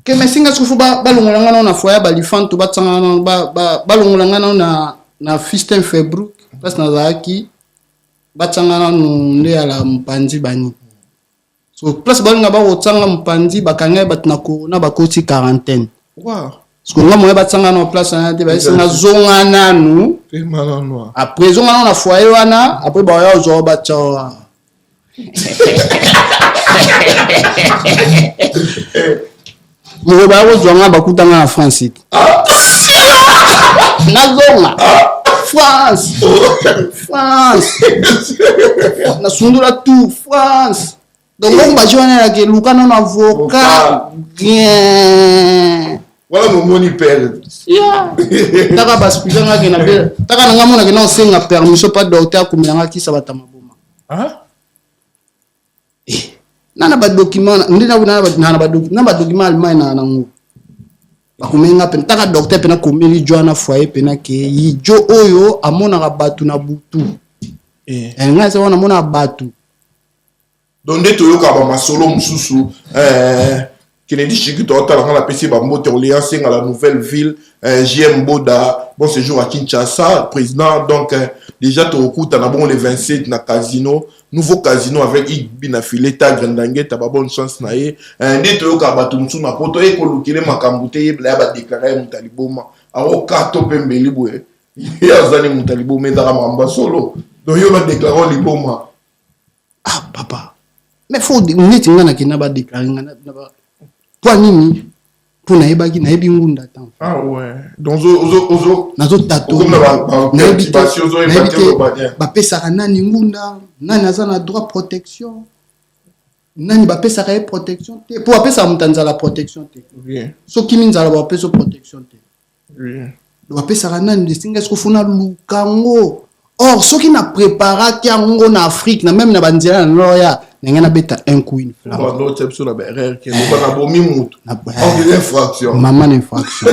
ke mesinga sufu balongolanga na foya balifanto batsanga balongolanga na Fistin Febrook parce na zaki batsanga nde ala mpanzi bani so place balinga ba otsanga mpanzi bakanga batna corona bakoti quarantaine parce que nga moye batsanga na place na te basinga zonga nanu après zonga na foyer wana après ba ya zo batcha Mo ba wo zonga bakutanga na France. Na zonga. France. Na sundula tout France. Donc on va jouer na ke lukana na avocat bien. Voilà mon moni père. Yeah. Taka baspika ke na be. Taka na ngamona ke na osenga permission pas docteur kumilanga ki sabata maboma. Nana ba document ndina nana ba document Allemagne na ngo bakumenga pe taka docteur pe na komeli joana foyer pe na ke yijo oyo amona ka batu na butu nga se wana mona batu donde to yoka ba masolo mususu Kennedy Chikito otala la PC ba mbote Orléans à la nouvelle ville JM Boda bon séjour à Kinshasa président donc déjà to okuta na bon le 27 na casino nouveau casino avec Igbi na fileta Grandangue ta ba bonne chance na ye ndeto yoka ba tumsu na poto e ko lukile makambute ye bla ba déclarer mutaliboma aro kato pembeli boye ya zani mutaliboma ndaka mamba solo donc yo ba déclarer liboma papa mais faut neti ngana ki na ba déclarer ngana na ba pour nini pour na yebaki na yebi ngunda tant. Ah ouais. Donc ozo nazo tato na yebi ba pesa nani ngunda nani azana droit protection nani ba pesa ka protection te pour apesa mutanza la protection te. Oui. So kimi nzala ba pesa protection te. Oui. Ba pesa nani distingue ce que funa lukango. Or soki na préparer ki ango na Afrique na même na banzela na loya na beta un coup une flamme. On doit taper sur la barrière qui na bomi mutu. On dit infraction. Maman infraction.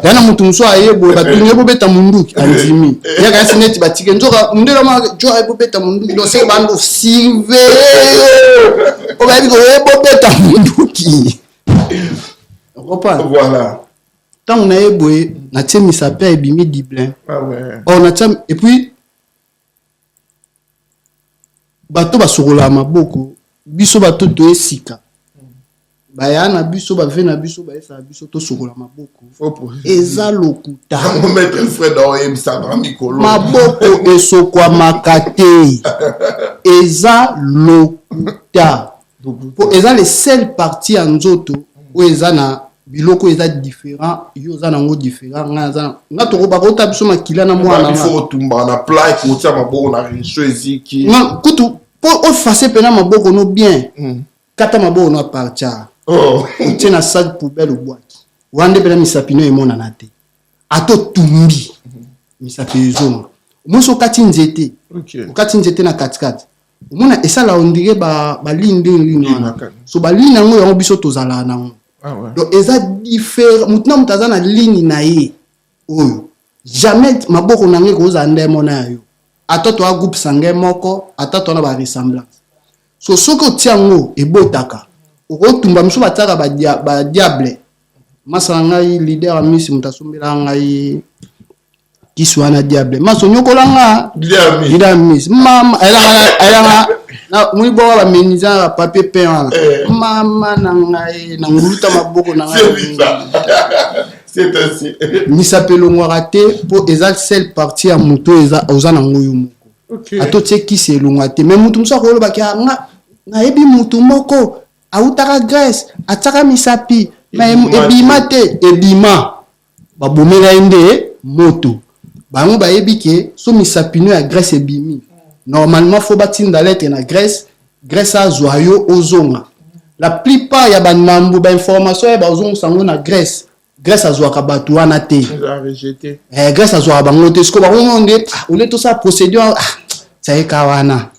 Yana mutu mso ayebo batunye bo beta munduki anzimi. Ya kasi neti batike nzoka ndela ma jo ayebo beta munduki do se bando sive. O ba biko ayebo beta munduki. Voilà. Tant on a éboué, na tient mis sa paix et bimi diblin. Ah ouais. On a tient et puis bateau ba sorola maboko, biso bateau to esika. Ba ya na biso ba ve na biso ba esa biso to sorola maboko. Eza lokuta. On mettre le frère dans un sabra mikolo. Maboko esokwa makate. Eza lokuta. Pour eza les seules parties en nzoto où eza na biloko eza différent yo za nango différent nga to ba ko tabiso makila na mwana il faut tumba na plat ko tia maboko na richezi ki nga kutu pour effacer pena maboko no bien kata maboko no partia tia na sac poubelle boîte wande pena misapino e mona na te ato tumbi misapezo moso kati nzete kati nzete na katikati omona esala ondire ba linde so ba ligne ngo yango biso tozala nango. Ah ouais. Donc eza différent maintenant mutaza na ligne na ye oyo jamais maboko nange ko za ndemo na yo atoto a groupe sange moko atoto na ba ressemblance so soko tiango ebotaka okotumba miso bataka ba diable masala ngai leader amisi mutasombela ngai kiswana diable maso nyokolanga leader amisi mama elanga na mwi bo ba meniza papier peint mama na ngai na nguluta maboko na ngai c'est ainsi ni s'appelle ngwate pour exact seule partie ya muto eza ozana ngoyo moko atotie kisi elongwate mais mutu mso ko loba ka na ebi mutu moko autaka Grèce ataka misapi mais ebima te ebima babomela ende moto bango ba yebi ke so misapino ya Grèce ebimi. Normalement, il faut bâtir dans lettre na Grèce. Grèce a joyau aux ongs. La plupart y a ban mambo ba information ya ba ozong sango na Grèce. Grèce a joa kabatu wana te. rejeté. Grèce a joa bango te. Sko ba ngonde on est tout ça procédure tsaika wana.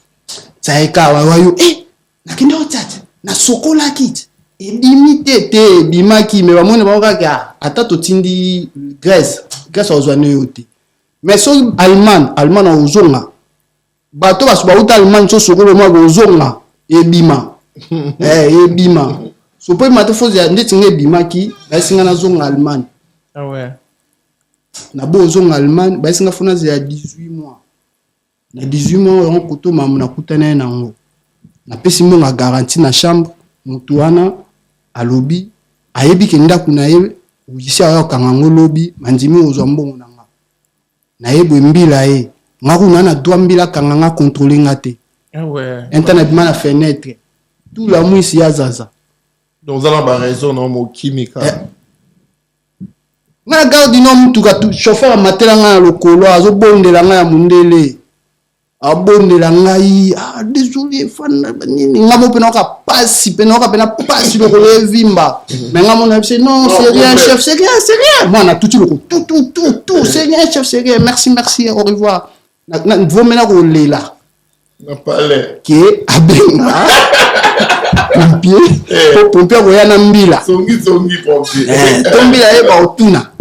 Tsaika wayo na kindo tata na sokola kit. E limité te bimaki mais ba mone ba ka ata to tindi Grèce. Grèce a joa ne yote. Mais so Allemand na ozonga. Bato basuba uta Allemagne so sokolo mwa gozonga ebima ebima so po mate fozi ndeti nge ebima ki basinga na zonga Allemagne. Ah ouais. Na bo zonga Allemagne basinga fona ya 18 mois na 18 mois on koto mamu na kutana na ngo na pesi mo nga garantie na chambre mutu wana alobi ayebi ke ndaku na ye uyisi ayo kangango lobi manjimi ozwa mbongo na nga na yebwe mbila ye ngaku nana doit mbila kanganga contrôler ngate. Ah ouais. Internet mana fenêtre. Tout la mouisse ya zaza. Donc ça la raison non mo chimique. Na garde no mtu ka chauffeur matela nga lokolo azo bondela nga ya mundele. Abondela ngai désolé fan nini ngamo pena ka pasi pena pasi lokolo vimba. Mais ngamo na c'est non c'est rien chef c'est rien. Moi na tout c'est rien chef c'est rien merci au revoir. Na vomena ko lela na pale ke abenga pompier ko ya na mbila songi pompier tombila e ba otuna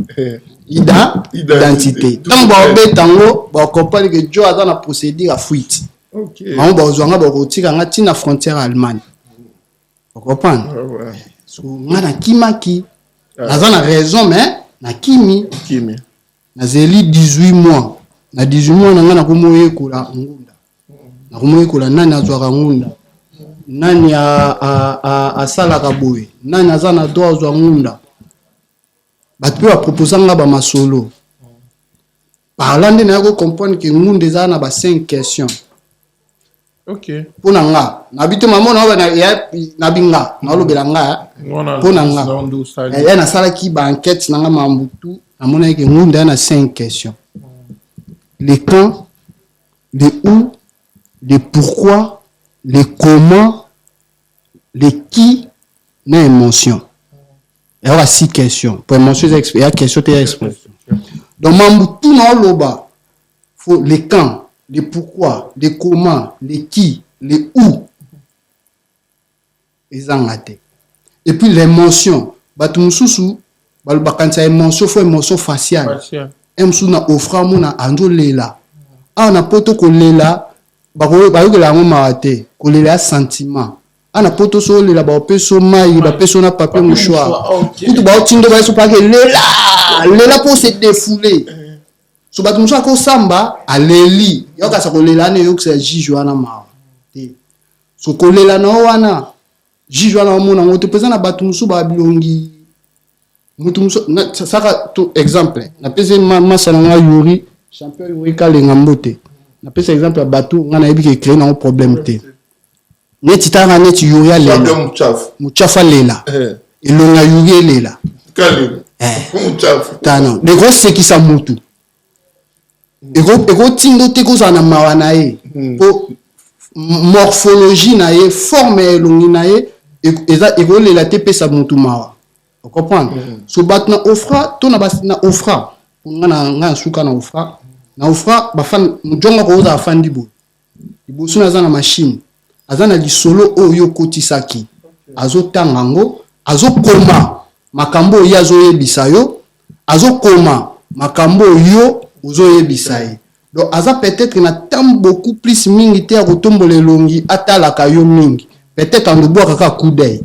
identité donc ba betango ba comprendre que Joe a dans la procédure à fuite. OK on ba ozwanga ba kotika ngati na frontière Allemagne vous comprenez so ngana kimaki na raison mais na kimi na zeli 18 mois na 18 mois na ngana kumoye kula ngunda na kumoye kula nani azwaka ngunda nani a sala kaboye nani azana do azwa ngunda batu ba proposer nga ba masolo parlant de na ko comprendre que ngunda za na ba 5 questions Ok. Pour nga, n'habite maman na binga, na lobela nga. Pour nga. Il y a na sala qui ba enquête na nga mambutu, na mona ke ngunda na 5 questions. Les quand, les où, les pourquoi, les comment, les qui, les émotions. Il y aura 6 questions. Pour émotion, il y a question et expression. Donc mambutu na loba, faut les quand, les pourquoi, les comment, les qui, les où. Et puis l'émotion. Batumususu, quand ça émotion, faut émotion faciale. Emsu na offra mona anjo lela. Ah na poto ko lela, ba ko la ngoma te, ko lela sentiment. Ah na poto so lela ba peso mai, ba peso na papier mouchoir. Tout ba otindo ba so pa ke lela pour se défouler. So batumusu ko samba aleli. Yoka sa ko lela ne yoka sa jijwa na ma. So ko lela na wana jijwa na mona ngoto pesa na batumusu ba bilongi. Ça exemple na pese masa na yuri champion yuri kalenga mbote na pese exemple ya bato ngana yebi ke créer na un problème te neti tanga neti yuri lela muchafa lela elonga yuri lela kale muchafa tana de gros c'est qui ça mutu ego tindo te ko za na mawana e po morphologie na ye forme elongi na ye ego lela te pesa mutu mawa. Vous comprenez? So bat na offra, to na bas na offra. Nga suka na offra. Na offra ba fan mjonga ko za fandi bo. Ibo suna za na machine. Azana di solo oyo kotisaki. Azo tangango, azo koma makambo yo azo yebisa yo, azo koma makambo yo ozo yebisa ye. Donc aza peut-être na temps beaucoup plus mingi te akotombola elongi atalaka yo mingi. Peut-être en bois kaka coup d'œil.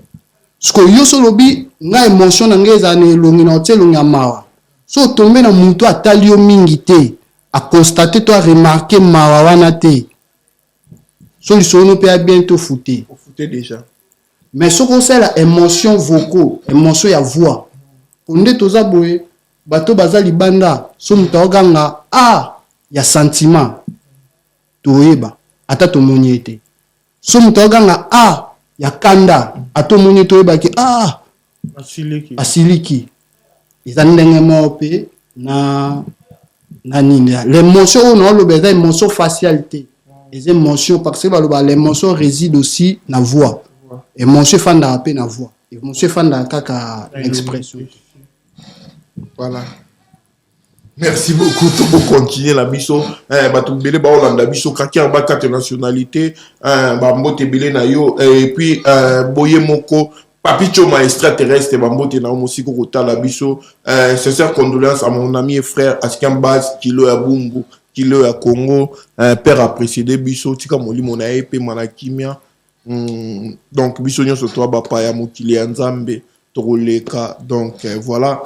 Ce que yo solobi nga émotion na ngeza na elongi na otelongi mawa. So tombe na mutu atali yo mingi te, a constater to a remarquer mawa wana te. So lisono pe a bientôt fouté. Fouté déjà. Mais ce qu'on sait la émotion vocaux, émotion ya voix. Onde toza boye bato bazali banda, so mutu oganga ya sentiment. Toyeba ata to moniete. So mutu oganga ya kanda ato moniete toyeba ki asiliki ezali ndenge moko mpe na nini l'émotion oyo naoloba eza émotion facialité eza émotion parce que baloba l'émotion réside aussi na voix émotion efandaka mpe na voix émotion efandaka kaka expression. Voilà. Merci beaucoup. Tout pour continuer la biso. Bato belé ba Hollande biso kaki en bas 4 nationalités. Mbote belé na yo et puis boye moko Papicho ma extraterrestre bambote na mosiko kota la biso. Sincère condoléances à mon ami et frère Askan Bas Kilo ya Bumbu, Kilo ya Congo, père a précédé biso tika moli mona epé manakimia. Donc biso nyonso to ba pa ya mokili ya Nzambe toroleka. Donc voilà.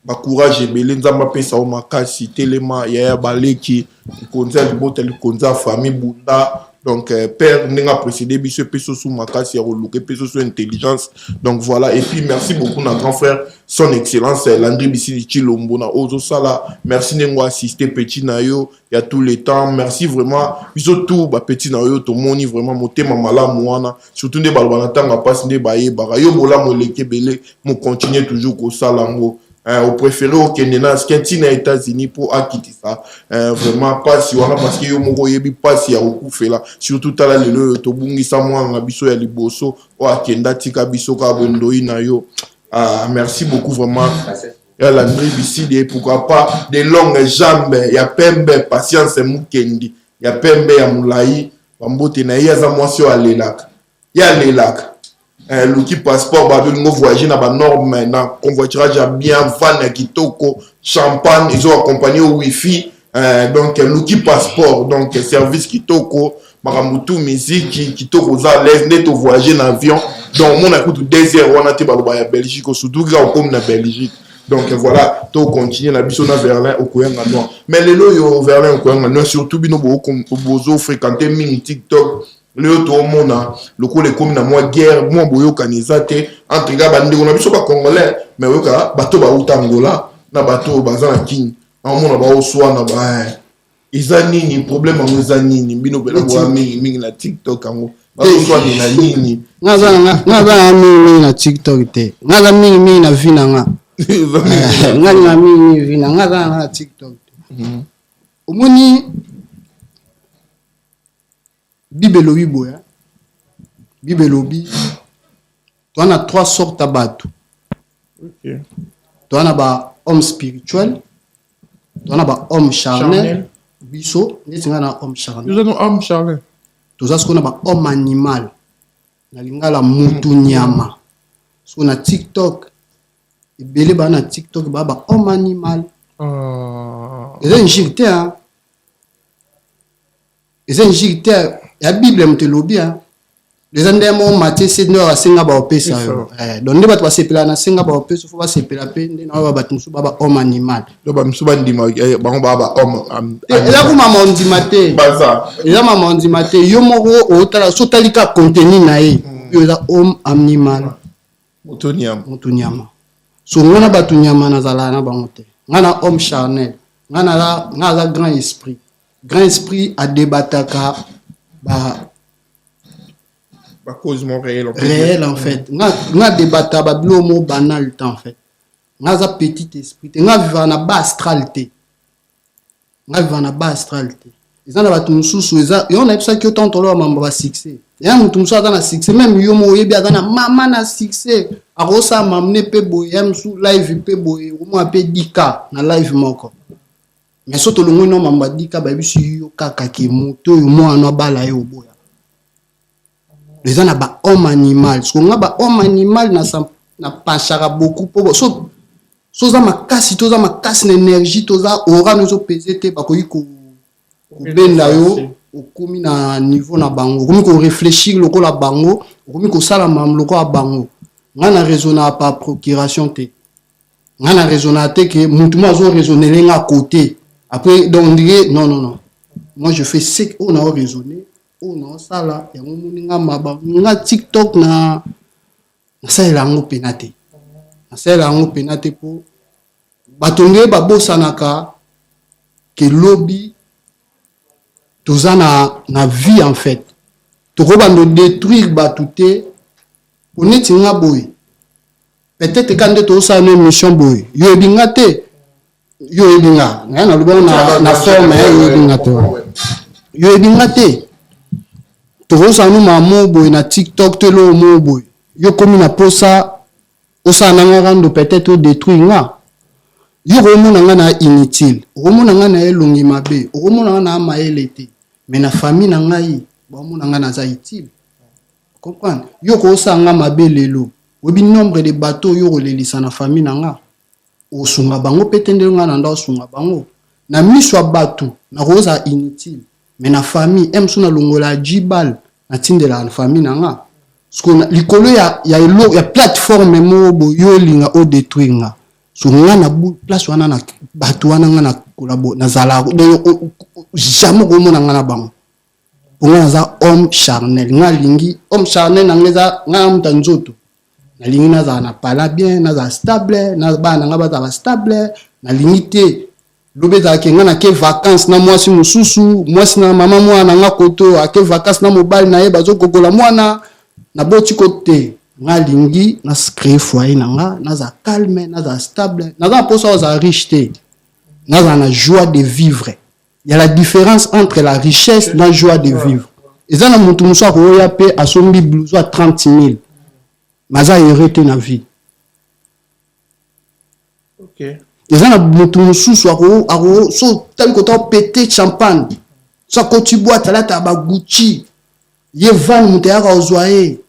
Ba courage ebele Nzamba pesa o makasi telema ya baleki konza libota konza famille bunda. Donc père n'enga précédé biso peso sous makasi ya roluke peso sous intelligence. Donc voilà et puis merci beaucoup notre grand frère son excellence Landry Bisili Chilombo na Ozo Sala. Merci n'engo assister petit na yo il y a tout le temps. Merci vraiment biso tout ba petit na yo to moni vraiment motema malamu wana surtout ne balbana tanga passe ne baye ba yo bola mo leke belé mo continuer toujours ko salango. Au préféré au Kenya, ce qui est aux États-Unis pour acquitter ça. Vraiment pas si on a parce que yo moko yebi pas si ya okufe là. Surtout tala lelo to bungi sa moi na biso ya liboso o akenda tika biso ka bondoi na yo. Merci beaucoup vraiment. Ya la nuit ici et pourquoi pas des longues jambes ya pembe patience mukendi ya pembe ya mulai bambote na ya za mwasi o alelaka. Ya lelaka. L'outil passeport babel ngo voyager na ba norme na convoiturage bien van kitoko champagne ils ont accompagné au wifi donc l'outil passeport donc service kitoko maramutu musique kitoko za l'aise net au voyager en avion donc mon a coûté 2 heures on a été baloba ya Belgique surtout quand comme na Belgique donc voilà to continuer la biso na Berlin au koyanga noir mais les loyo Berlin au koyanga noir surtout bino bozo fréquenter mini TikTok le to mona le ko le comme na moi guerre moi boyo kanizate entre ga bande ko na biso ba congolais mais yoka bato ba utangola na bato bazana king na mona ba oswa na ba Izanini, problème en Izanini, bino bela mingi na TikTok ango. Soit ni na nini. Ngaza mingi na TikTok te. Ngaza mingi na vina nga. Ngaza mingi vina ngaza na TikTok te. Omoni Bibelo biboya. Bibelo bi. Tu as 3 sortes de bateaux. OK. Tu as ba homme spirituel, tu as ba homme charnel. Biso, nous avons homme charnel. Nous avons homme charnel. Tu as ce qu'on a homme animal. Na lingala mutu nyama. So na TikTok, ebele ba na TikTok ba homme animal. Et c'est une gicte hein. Et c'est une gicte. La Bible me te lobby hein. Les endemons maté c'est no asinga ba opesa yo. Donc ne ba to sepela na singa ba opesa faut ba sepela pe na ba batmusu ba homme animal. Do ba msuba ndima ba homme. Ela ko mama ondima te. Baza. Ela mama ondima te yo moko otala so talika contenu na ye. Yo eza homme animal. Mutonyama. So ngana batunyama na zala na bango te. Ngana homme charnel. Ngana la grand esprit. Grand esprit a débataka cause mon réel en fait. Nga débataka ba bilo mo banal en fait. Nga za petit esprit. Nga viva na ba astralité. Nga viva na ba astralité. Ils en a batu mususu eza et on a ça que autant tolo mamba ba succès. Ya mutu mususu ata na succès même yo mo yebi ata na mama na succès. Arosa mamne pe boye musu live pe boye o mo pe dika na live moko. Mais soto longo no mamba dika ba bisu yo kaka ki moto yo mo ana bala yo boya. Les gens ba homme animal. So nga ba homme animal na panchara beaucoup po so za makasi to za makasi na énergie to za aura no zo peser te ba ko yiko benda yo okomi na niveau na bango okomi ko réfléchir loko la bango okomi ko sala mam loko a bango nga na raisonner par procuration te nga na raisonner te que mutu mo zo raisonner nga à côté après donc non moi je fais ce qu'on a raisonné on a ça là et on nga TikTok na ça est là ngo penate na ça est là ngo penate po batonge ba bosanaka que lobby toza na vie en fait toko bando détruire batouté oneti nga boy peut-être quand to ça une mission boy yo ebinga te yo ebinga na lobo na forme yo ebinga te yo ebinga te toko ça nous mamo boy na TikTok te lo mo boy yo komi na posa osa na rando peut-être détruire nga yo romona nga na inutile romona nga na elongi mabe romona nga na maele te mais na famille na ngai ba mona nga na za utile comprendre yo ko sanga mabe lelo webi nombre de bateaux yo relelisa na famille na nga o sunga bango petende nga na nda sunga bango na miswa bateau na rosa inutile mais na famille emsu na longola jibal na tindela na famille na nga sko likolo ya plateforme mo bo yo linga o détruire nga so nga na place wana na bateau wana nga na kolabo na zala jamais ko mona nga na bango nga za homme charnel nga lingi homme charnel na ngeza nga mtanzoto na lingi na za na pala bien na za stable na bana nga ba za stable na limité lobeza ke nga na ke vacances na mwasi mususu mwasi na mama mwana nga koto ake vacances na mobile na ye bazo kokola mwana na boti kote nga lingi na créer foyer na nga na za calme na za stable na za posa za riche te na za na joie de vivre. Il y a la différence entre la richesse et la joie de vivre. Et ça, on a payé à son blouson à 30 000. Mais ça, il a arrêté la vie. Ok. Et ça, on a tel que tu as pété champagne. Ça, quand tu bois, tu as Gucci. Il y a 20 moutères à Ozoaé.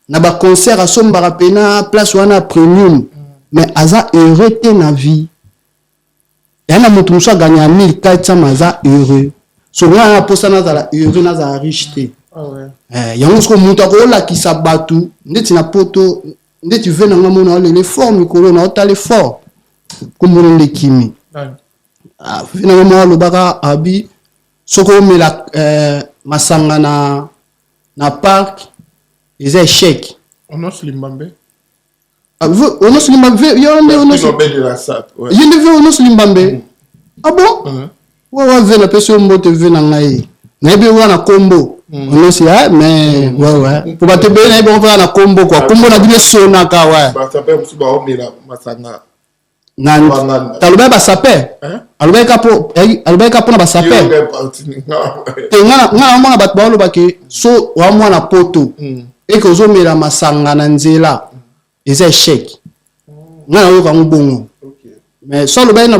Il y a un concert à Sombarapena, place où on a premium. Mais ça, il a arrêté la vie. Et on a montré ça gagné à 1400 maza heureux. So on a posé na za heureux na za riche. Ah ouais. Yango ko muta ko la ki sabatu, ndeti na poto, ndeti vena ngamo na le fort mikolo na otale fort. Comme on le kimi. Ah, vena ngamo lo baka abi soko mela masanga na parc, les échecs. On a Slimbambe. On a Slimbambe, on a de la SAT. Il y a on a Slimbambe. Ah bon? Ouais, vena peso mbote vena ngai. Nabi wana combo. On aussi mais ouais. Pour ba te be nabi on va na combo quoi. Combo na bile sona ka ouais. Ba ça peut musuba o mela masanga. Na taloba ba sape. Aloba ka po na ba sape. Te ngana mona bat ba lo ba ke so wa mwana poto. Et que zo mela masanga na nzela. Eza échec. Ngana yo ka mbongo. Mais solo ba ka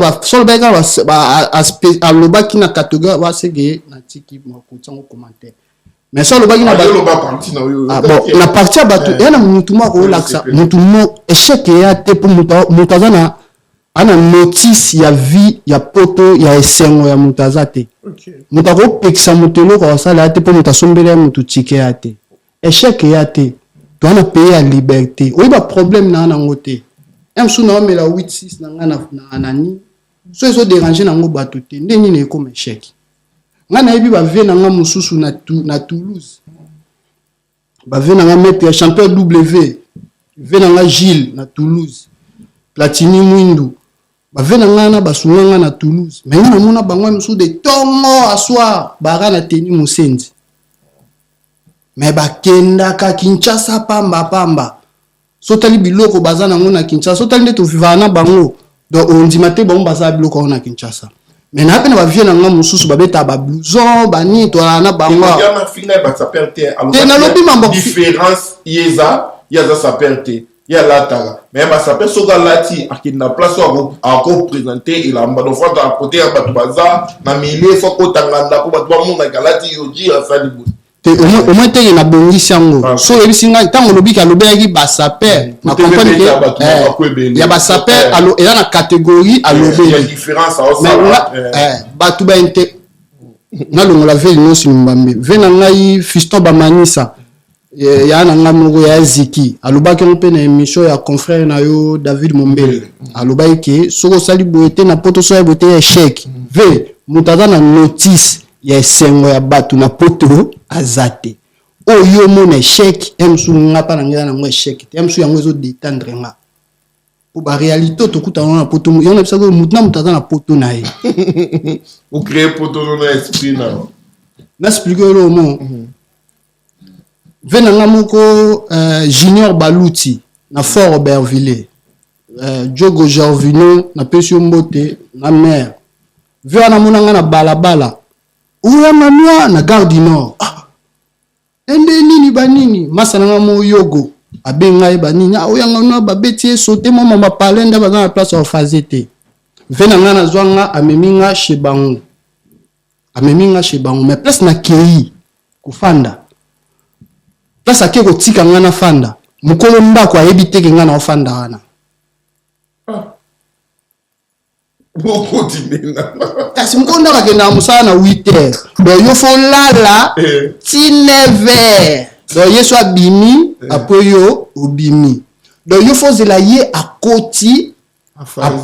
aloba ki na catégorie wa sege na tiki mo kutango commentaire. Mais solo ba ki na ba bon na partie batu yana mutu ma ko laksa mutu mo échec ya te pour mutazana ana notice ya vie ya poto ya esengo ya mutazate. Mutako pekisa mutelo ko sala te pour mutasombele mutu tike ya te. Échec ya te. Tu as payé la liberté. Oui, ba problème na ngote. Même si on met la 8-6 na nani, so ils ont dérangé na ngo batote, ndeni ne comme échec. Ngana yebi ba ve na nga mususu na Toulouse. Ba ve na nga maître champion W. Ve na nga Gilles na Toulouse. Platini Mwindu. Ba ve na nga na basunga na Toulouse. Mais ngana mona bangwa musu de tongo aswa bara na teni musenzi. Mais ba kenda ka Kinshasa pamba. Sotali biloko bazana ngona Kinshasa sotali ndeto vivana bango donc on dit maté bon baza biloko na Kinshasa mais na pena ba viena nga mususu babeta ba blouson bani to na bango ya na fina ba saperte alors différence yeza saperte ya latala mais ba saperte soga lati akina place à représenter il a mbado fois à côté ya batu baza na mile faut ko tanganda ko batu ba mona galati yoji asali bu au moins te na bongisi yango so ebisinga tango lobika lobeki basaper na comprendre que ya basaper alo eza na catégorie alobe ya différence au ça batu ba inte na longo la veli no simbambe vena ngai fiston bamanisa ya na ngamoko ya ziki alobaki mpe na émission ya confrère na yo David Mombele alobaki soko sali boete na poto so ya boete ya échec ve mutaza na notice ya esengo ya batu na poto azate oyo mon échec emsu nga pa na ngela na ngo échec emsu yango ezo détendre nga pour ba réalité to kuta na poto yo na bisa ko mutna mutaza na poto na ye ou créer poto na esprit na expliquer le mot vena nga moko Junior Baluti na Fort Aubervilliers Diogo Gervino na Pesio Mbote na mère vena na mona nga na balabala Ouya mamia na Gare du Nord. Ende nini banini masana nga mo yogo abenga e banini ouya nga babeti sauter mo mama palenda baza na place of fazete. Vena nga na zwanga ameminga shebango mais place na kei kufanda. Place ake ko tika nga na fanda. Mukolo ndako ayebi teke nga na ofanda wana. Kasi mkonda kakenda musala na 8h donc yo fo lala ti 9h donc yeso abimi après yo obimi donc yo fo zela ye akoti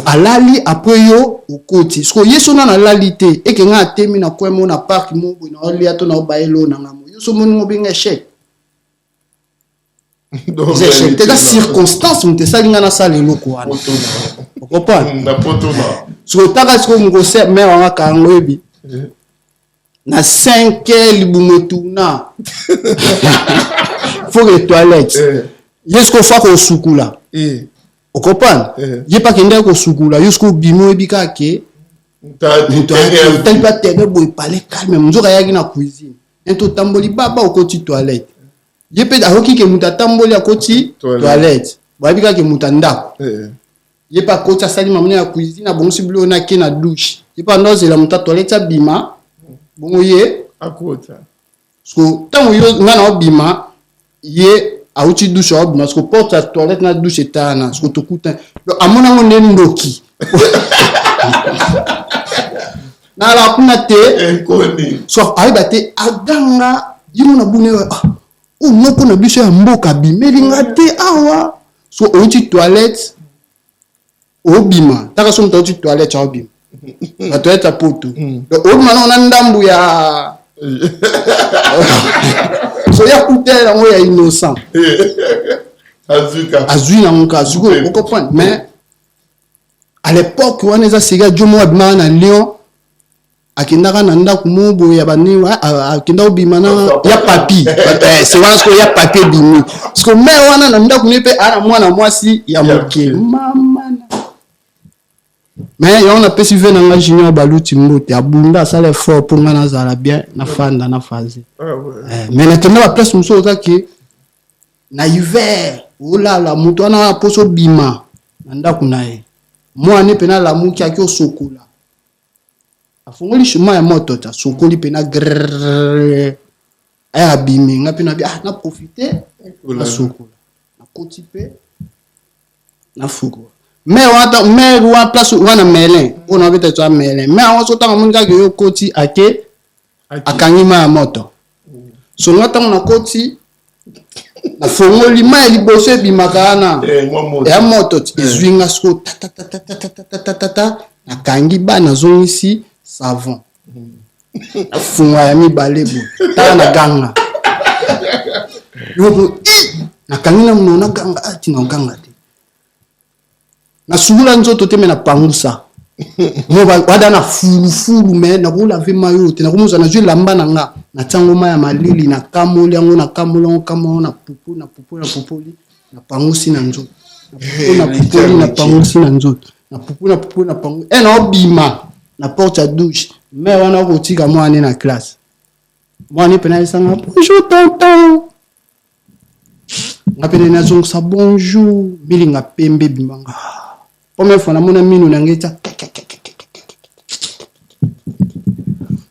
alali après yo okoti so yeso na lali te ekenga atemi na kwemo na park mobo na olia to na obaelo na ngamo yo so moni mobinga échec donc c'est la circonstance mte salinga na sala eloko wana comprendre na poto na so taka siko ngose mais on a kangobi na 5h libumotuna faut les toilettes yesko fa ko sukula o comprendre ye pa kende ko sukula yesko bimo ebika ke t'as pas tene boy parler calme mzoka yaki na cuisine ento tamboli baba o koti toilette ye pe akoki ke muta tamboli akoti toilette babika ke mutanda ye pa kota sali mamune ya cuisine bon siblo na ke na douche ye pa ndoze la muta toilette bima bon ye akota so tango yo ngana bima ye auti douche obima parce que porte toilette na douche etana parce que tokuta amona ngone ndoki na la kuna te koni so aiba te aganga yimo na bune o noko na biso ya mboka bimeli ngate awa so auti toilette obima taka so mta auti toilette obima la toilette a poto donc obima na ndambu ya so ya kutela ngo ya innocent azui na monka zuko on comprend mais à l'époque on eza siga jomo abima na Lyon akendaka na ndako mobo ya bani akenda obima na ya papi c'est wana ce ya papier bimi parce que mère wana na ndako ne pe ana mwana mwasi ya moke mama mais yo na pesi ve na nga junior baluti mbote abunda sala fort pour nga na zala bien na fanda na faze mais na kenda ba place muso ozaki na hiver olala mutu wana poso bima na ndako na ye mwana pe na la muki akio sokola afungoli chemin ya moto ta sokoli pe na grrr aya bimi nga pe na bi na profiter na sokola na koti pe na fugo mais wa place wana melin on avait été à melin mais on so tanga munga ke yo koti ake akangima ya moto so ngata na koti na fongoli ma liboso bimaka na ya moto izwinga sko ta akangi bana zongisi savon afunga ya mibale bo ta na ganga yo na kangina mona ganga ati na ganga te na sugula nzoto te me na pangusa mo wada na fulu me na kula ve mayo te na kumuza na jwe lamba na nga na tango ma ya malili na kamoli yango na kamolo na pupu na pangusi na nzoto na pupu na pangusi na nzoto na pupu na pangusi na obima na porte à douche mais wana ko tika mo ane na classe mo ane pena isanga bonjour tonton ngapene na zongo sa bonjour bilinga pembe bimanga première fois na mona minu na ngeta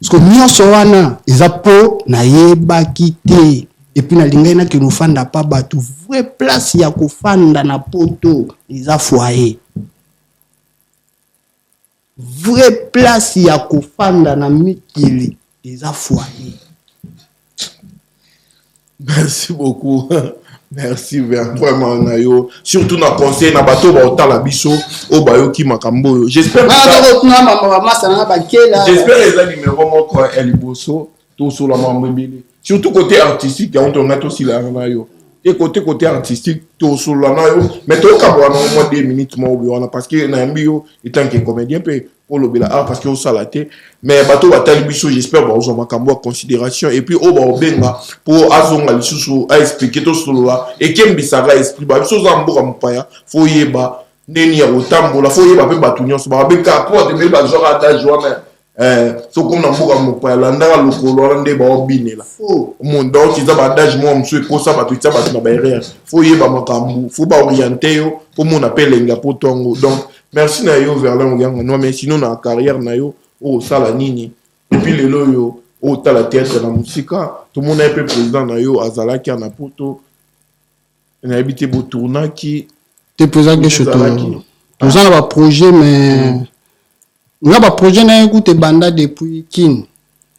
sko nyonso wana eza po na yebaki te et puis na lingai na ke no fanda pa batu vraie place ya ko fanda na poto eza foyer vraie place ya ko fanda na mikili eza foyer. Merci beaucoup. Merci vraiment Nayo. Surtout na conseil na bateau ba otala biso o bayoki makambo. J'espère les numéros moko eliboso tout sur la mambebele. Surtout côté artistique on a aussi la Nayo. Et côté artistique tout sur la Nayo. Mais to ka bo na moins 2 minutes mo on parce que na mbio étant que comédien peut pour le bela parce que on salaté mais bateau batali biso j'espère ba ozo makambo en considération et puis o ba obenga pour azonga lisusu a expliquer tout sur là et kembisaka esprit ba biso za mboka mopaya fo yeba neni ya otambola fo yeba pe batu nyonso ba beka pour de ba genre ata joie so comme na mboka mopaya landaka lokolo nde ba obinela mon donc ils ba d'âge moi monsieur ko sa batu tsa batu na ba erreur fo yeba makambo fo ba orienter yo comme on appelle nga potongo donc merci Nayo Verlin Oganga non mais sinon na carrière Nayo oh ça la nini et puis les loyo oh ta la théâtre la musique tout le monde est peu président Nayo azalaki na poto na habité beau tournaki te président que je te ça va projet mais on a pas projet na écoute banda depuis kin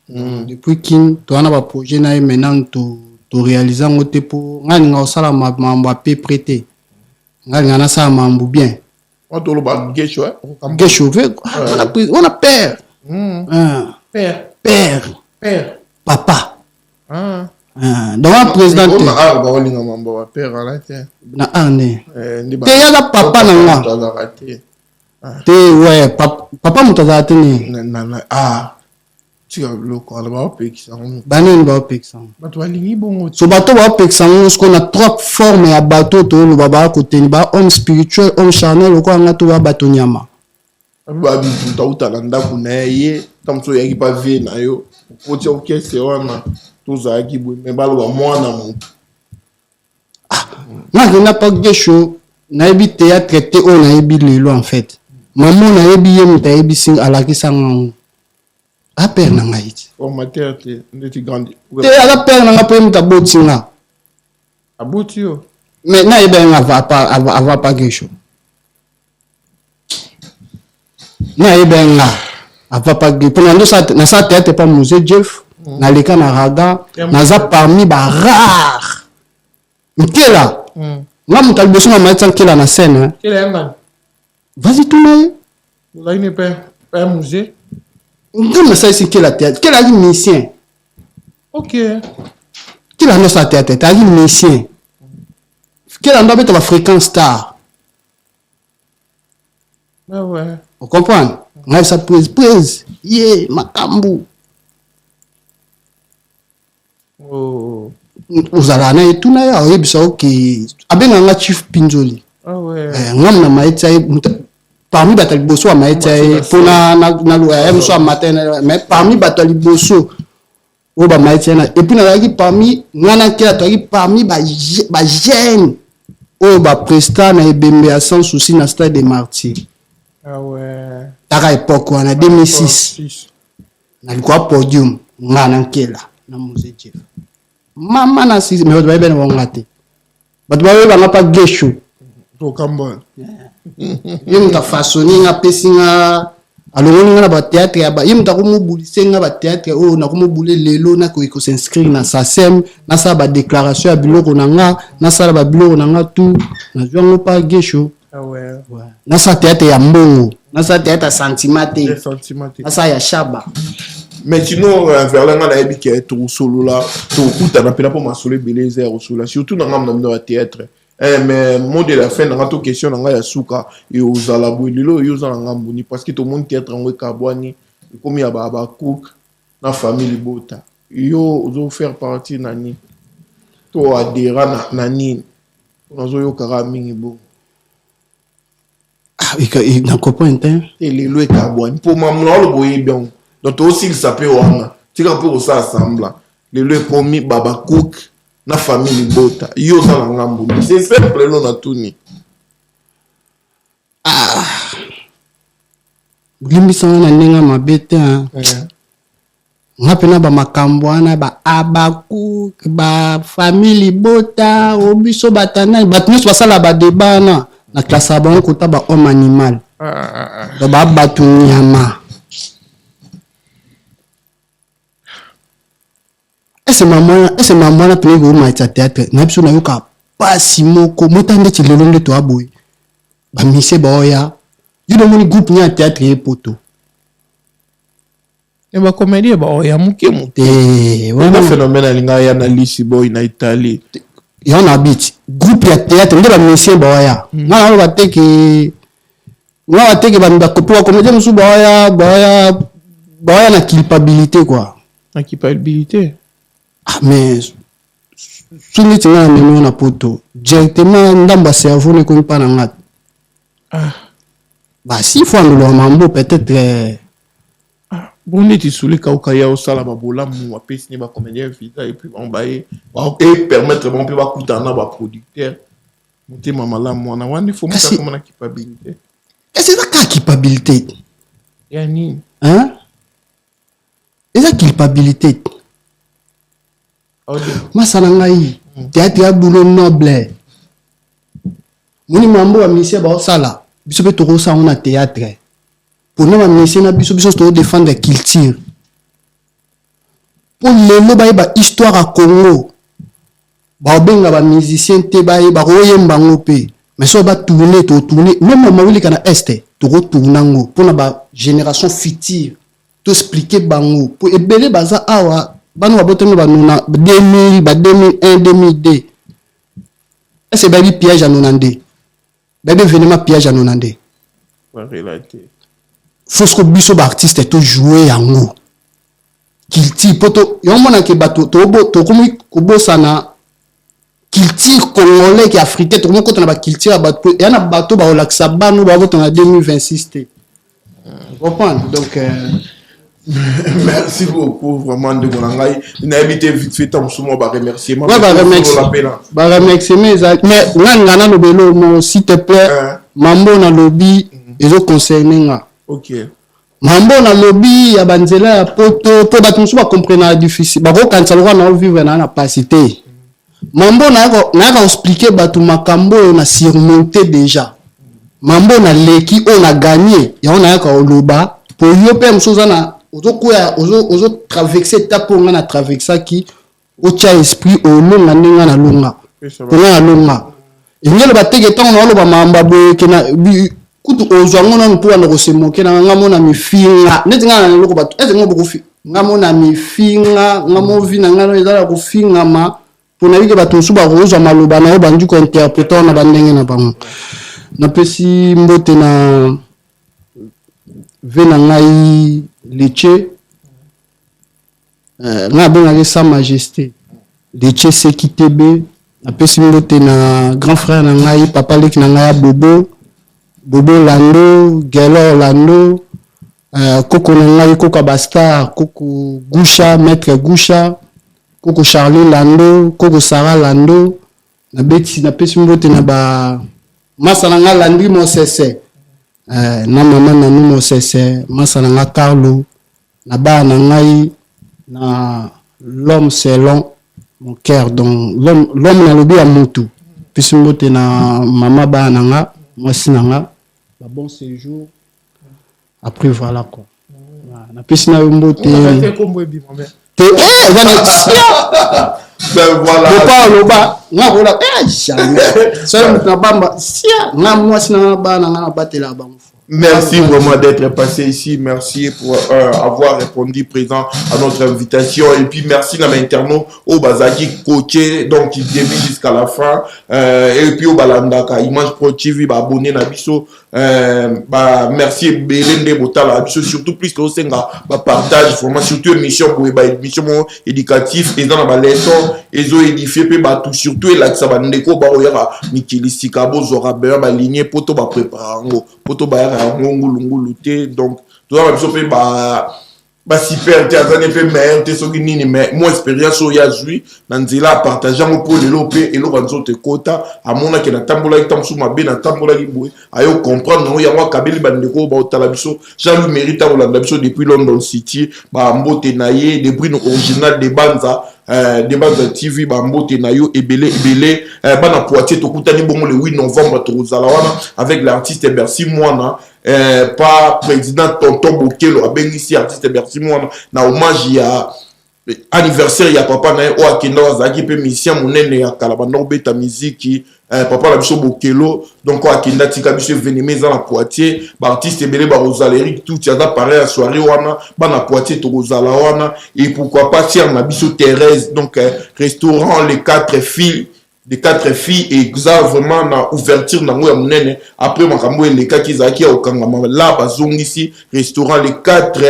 to on a pas projet na maintenant to réaliser ngote pour ngani nga osala mambo a peu prêter ngani nga na ça mambo bien. On a le Gesho, on a père. Père. Papa. Donc, un président. On a père. Na ane. Te yaga papa na nga. Te ouais papa mutazate ni. Ah. Tu as le quoi là-bas pekisa. Banen ba pekisa. Bato alingi bongo. So bato ba pekisa parce qu'on a trois formes ya bato to lo baba côté ni ba homme spirituel, homme charnel ko nga to ba bato nyama. Ba bi tuta utalanda kunaye tamso yaki pa ve na yo. Ko ti okese wana to za ki bo me ba lo mwana mo. Na n'a pas de show na ebi théâtre te on na ebi lelo en fait. Maman na ebi yem ta ebi sing ala ki sang a père na ngai o mater te ndeti grandi te ala père na nga pe mta botinga abotio mais na ebe nga va pas quelque chose na ebe nga va pas que pendant ça na ça théâtre pas musée Jeff na leka na raga na za parmi ba rare nkela nga mutal beso na maitsa nkela na scène kela nga vas-y tourner là il pas musée. Comme ça ici, quel a théâtre? Quel a dit musicien? Ok. Quel a notre théâtre? T'as dit musicien. Quel a notre la fréquence star? Ah ouais. Vous comprenez? On a ça prise. ye makambu ozala na etuna ya oyebisa oke abenganga chief Pinzoli ngam na maiti aye parmi bato liboso ya maiti aye mpona na moso ya matin mais parmi bato ya liboso oyo bamaiti aye et puis nazalaki parmi ngana kela toyaki parmi bagene oyo bapresta na ebembe ya sans souci na stade des martyrs taka époque wana 2006 na likwa podium ngana nkela na musée Jeff mama na sisi mais bato bayebena bango te bato bayebanga pa gesho tokamba ye muta façonner nga pesi nga alongoli nga na bateatre ya ye muta komobulise nga bateatre oyo nakomobule lelo nakoki s'inscrire na SACEM nasala badéclaration ya biloko na nga nasala babiloko na nga tout nazwi yango pa gesho nasala teatre ya mbongo nasala teatre ya sentiment te nasala ya shaba. Mais sinon, vers là, on a dit qu'il y a tout solo là, tout coup, on a pas mal sur les belés au solo, surtout dans le théâtre. Mais mot de la fin, on a tout question, on a ya souka et aux alabou, lilo, ils ont un gamboni parce que tout le monde théâtre en Wekabouani, comme il y a Baba Cook, la famille Bota, yo ont faire partie nani, to adhérent nani, on a yo karaming bo. Ah, il n'a pas intérêt. Et les lois Kabouani, pour moi, on le voyait bien. Donc aussi il s'appelle Wanga. Tu comprends pour ça ensemble. Les le commis Baba Cook na famille Bota. Yo ça la ngambo. C'est simple non na tuni. Ah. Limisa na ninga mabete hein. Ngapena ba makambo ana ba Abacook ba famille Bota obiso batana batnis basala ba débat na classe abon kota ba homme animal. Do ba batu nyama. Ese maman na pele go maita théâtre na biso na yoka pasi moko motande ti lelo nde to aboy ba mise ba oya yudo moni groupe nya théâtre e poto e ba comédie ba oya muke te wana phénomène alinga ya na lisi boy na Italie ya na bit groupe ya théâtre nde ba mise ba oya na ba teke ba nda kopwa comédie musu ba oya na culpabilité quoi na culpabilité. Ah, mais souvent tu as un na poto directement ndamba cerveau ne connaît pas na ngat. Bah si fois nous le mambo peut-être bon tu soulé ka okaya au sala ba bola mu apesi ni ba comédien visa et puis on ba et permettre bon peut ba kutana ba producteur monter mama la mwana wana faut monter comme na culpabilité. Est-ce que ça culpabilité? Yani hein? Est-ce que culpabilité? Masala ngai théâtre ya boulot noble moni mambo ya ministère ba sala biso pe toko sa on a théâtre pour nous ministère na biso to défendre la culture pour lelo ba histoire à Congo ba benga ba musicien te ba royemba ngope mais so ba tourner même mawili kana este to retourner ngo pour na ba génération future to expliquer bango pour ebele baza awa banu babotono banuna 2000 2001 2002 est-ce baby piège à nonandé baby événement piège à nonandé faut que biso ba artiste to jouer yango kilti poto yomona ke bato to komi kobosana kilti congolais ki africain to komi ko na ba kilti ya bato ya na bato ba relaxa banu ba voto na 2026 te comprendre donc merci beaucoup vraiment de Gonangai. Il a habité vite fait tant souvent ba remercier moi. Ba remercier mais ngana no belo mo s'il te plaît mambo na lobby ezo concerner nga. OK. Mambo na lobby ya banzela ya poto po bato musu ba comprendre difficile. Ba ko kanisa lo na vivre na capacité. Mambo na expliquer bato makambo na surmonter déjà. Mambo na leki on a gagné ya on a ka oloba pour yo pe musuza na ozo traverser tapo nga na traverser qui o tia esprit o longa ninga na longa na longa ingelo bateke tango na lo ba mamba boye ke na kutu ozwango na mpo na kosemoke na ngamo na mifinga neti nga na loko bato ete ngo bokofi ngamo na mifinga ngamo vina ngano ezala kofinga ma pona bike bato suba kozwa maloba na yo bandu ko interpréter na bandenge na bango na pesi mbote na vena ngai Leche nga benga Sa Majesté Leche Sekitebe napesi mbote na grand frère na ngai papa leki na ngai Bobo Lando Gelo Lando Koko na ngai Koko Bastar Koko Gusha Maître Gusha Koko Charlie Lando Koko Sarah Lando napesi mbote na ba masa na ngai Landry Mosese na mama na nous Mosese masa na ngai Carlo na ba na ngai na l'homme selon mon cœur donc l'homme na lobi ya mutu pesi mbote na mama ba na nga mwasi na nga ba bon séjour après voilà quoi na pesi na mbote te ben voilà pas loba nga bola jamais ça na bamba sia na mwasi na ba na nga batela ba. Merci vraiment d'être passé ici. Merci pour avoir répondu présent à notre invitation. Et puis merci à l'internaute au Bazaki coaché donc qui débute jusqu'à la fin. Et puis au Balandaka Image Pro TV abonné na biso. Merci Belende Botala biso surtout plus que au Senga partage vraiment surtout émission pour émission éducative et dans la leçon et zo édifié pe tout surtout et là ça va ndeko ba oyara mikilisika bozora ba ligné poto ba préparer poto ba donc tout ça même ba super tazane pe mais te soki nini mais mon expérience o ya jui na nzela partager mo pour l'op et lo banzo te kota amona ke na tambola itamsu mabe na tambola libwe ayo comprendre no ya wa kabeli bandeko ba otala biso Jean le mérite à London biso depuis London City ba mbote na ye des bruits original de Banza TV ba mbote na yo ebele bana Poitiers to kutani bongo le 8 novembre to wana avec l'artiste Bercy Mwana pas président Tonton Bokelo abengi artiste Bercy Mwana na hommage ya anniversaire ya papa na o akenda wazaki pe mission monene ya kalabanda obeta musique papa la biso Bokelo donc o akenda tika biso venimé dans la Poitiers ba artiste ebele ba Rosaleri tout ya da pareil à soirée wana bana Poitiers to Rosala wana et pourquoi pas tirer na biso Thérèse donc restaurant les 4 filles des 4 filles et ça vraiment na ouverture na ngoya munene après makambo les cas qui zaki au kangama là bazong ici restaurant les 4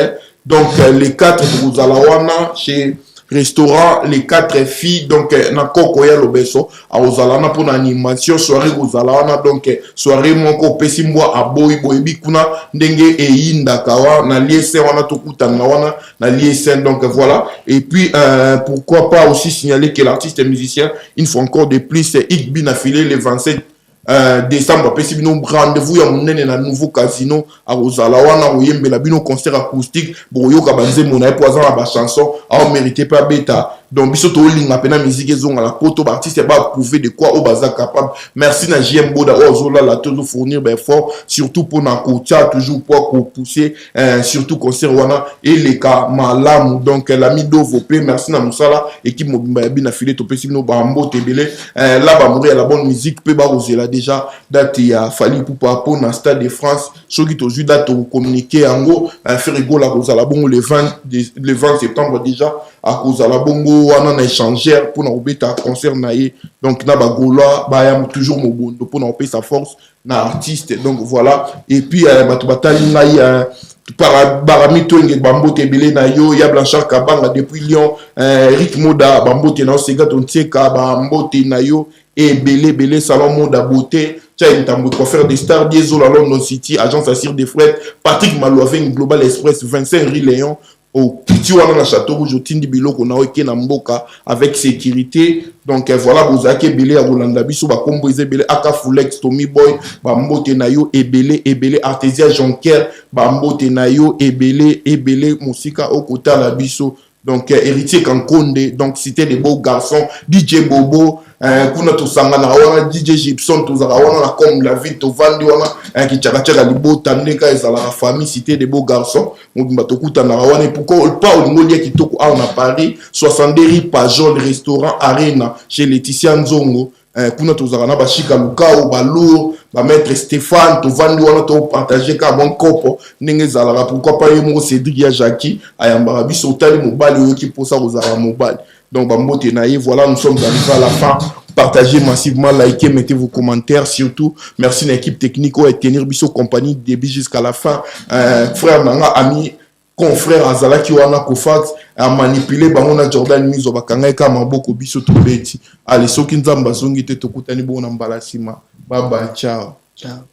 donc les 4 vous allez wana chez restaurant les 4 filles donc na koko ya lobeso a ozalana pour animation soirée ozalana donc soirée moko pesi mwa aboyi boyebi kuna ndenge e yinda kawa na liese wana tokuta na wana na liese donc voilà et puis pourquoi pas aussi signaler que l'artiste et musicien une fois encore de plus Igbi na filé le 27 décembre pesi bino rendez-vous ya monene na nouveau casino a Rosala wana oyembela bino concert acoustique boyoka banze mona poison ba chanson a mérité pas bêta donc biso to linga pena musique ezonga la poto artiste ba prouver de quoi au baza capable merci na JM Boda ozola la toujours fournir ben fort surtout pour na kocha toujours pour pousser surtout concert wana et les cas malamu donc l'ami Dovopé merci na musala équipe mobimba bina filé to pesi bino ba mbote belé là ba mourir la bonne musique pe ba rozela déjà date ya fali pour na stade de France ceux qui toujours date au communiquer en gros faire rigolo la rozala bon le 20 septembre déjà à cause à la bongo wana na échangère pour na obeta concert na ye donc na ba gola ba ya toujours mo bondo pour na opé sa force na artiste donc voilà et puis batu batali ngai para barami toenge bambote belé na yo ya Blanchard Kabanga depuis Lyon Eric Moda bambote na Sega Tontieka bambote na yo et belé salon Moda beauté Tchai Ntambo coiffeur des stars Diesel à London City agence à cire des frais Patrick Malouave Global Express 25 rue Léon au petit wana na château rouge tindi biloko na oke na mboka avec sécurité donc voilà bozaki belé à Rolanda biso ba kombo ezebele aka Fulex Tommy Boy ba mbote na yo ebele Artesia Jonker ba mbote na yo ebele musika okota la biso donc héritier Kankonde donc c'était des beaux garçons DJ Bobo kuna tosangana wana DJ Gibson tozaka wana comme la ville to vandi wana ki chaka libota ndeka ezala la famille c'était des beaux garçons mobimba tokuta na wana pourquoi pas au ngolia kitoko a na Paris 62 rue Pajol restaurant Arena chez Laetitia Nzongo kuna tozaka na bashika lukao balour ba maître Stéphane to vandi wana to partager ka bon kopo ndenge ezala pourquoi pas yemo Cédric ya Jackie ayamba biso tali mobali oki posa kozala mobali donc bambote naïe voilà nous sommes arrivés à la fin partagez massivement likez mettez vos commentaires surtout merci à l'équipe technique et tenir biso compagnie début jusqu'à la fin frère nanga ami confrère azalaki wana kofax a manipuler bango na Jordan Mizo bakanga ka maboko biso to beti ale soki nzamba zongi te tokutani bona mbala sima baba ciao Ciao.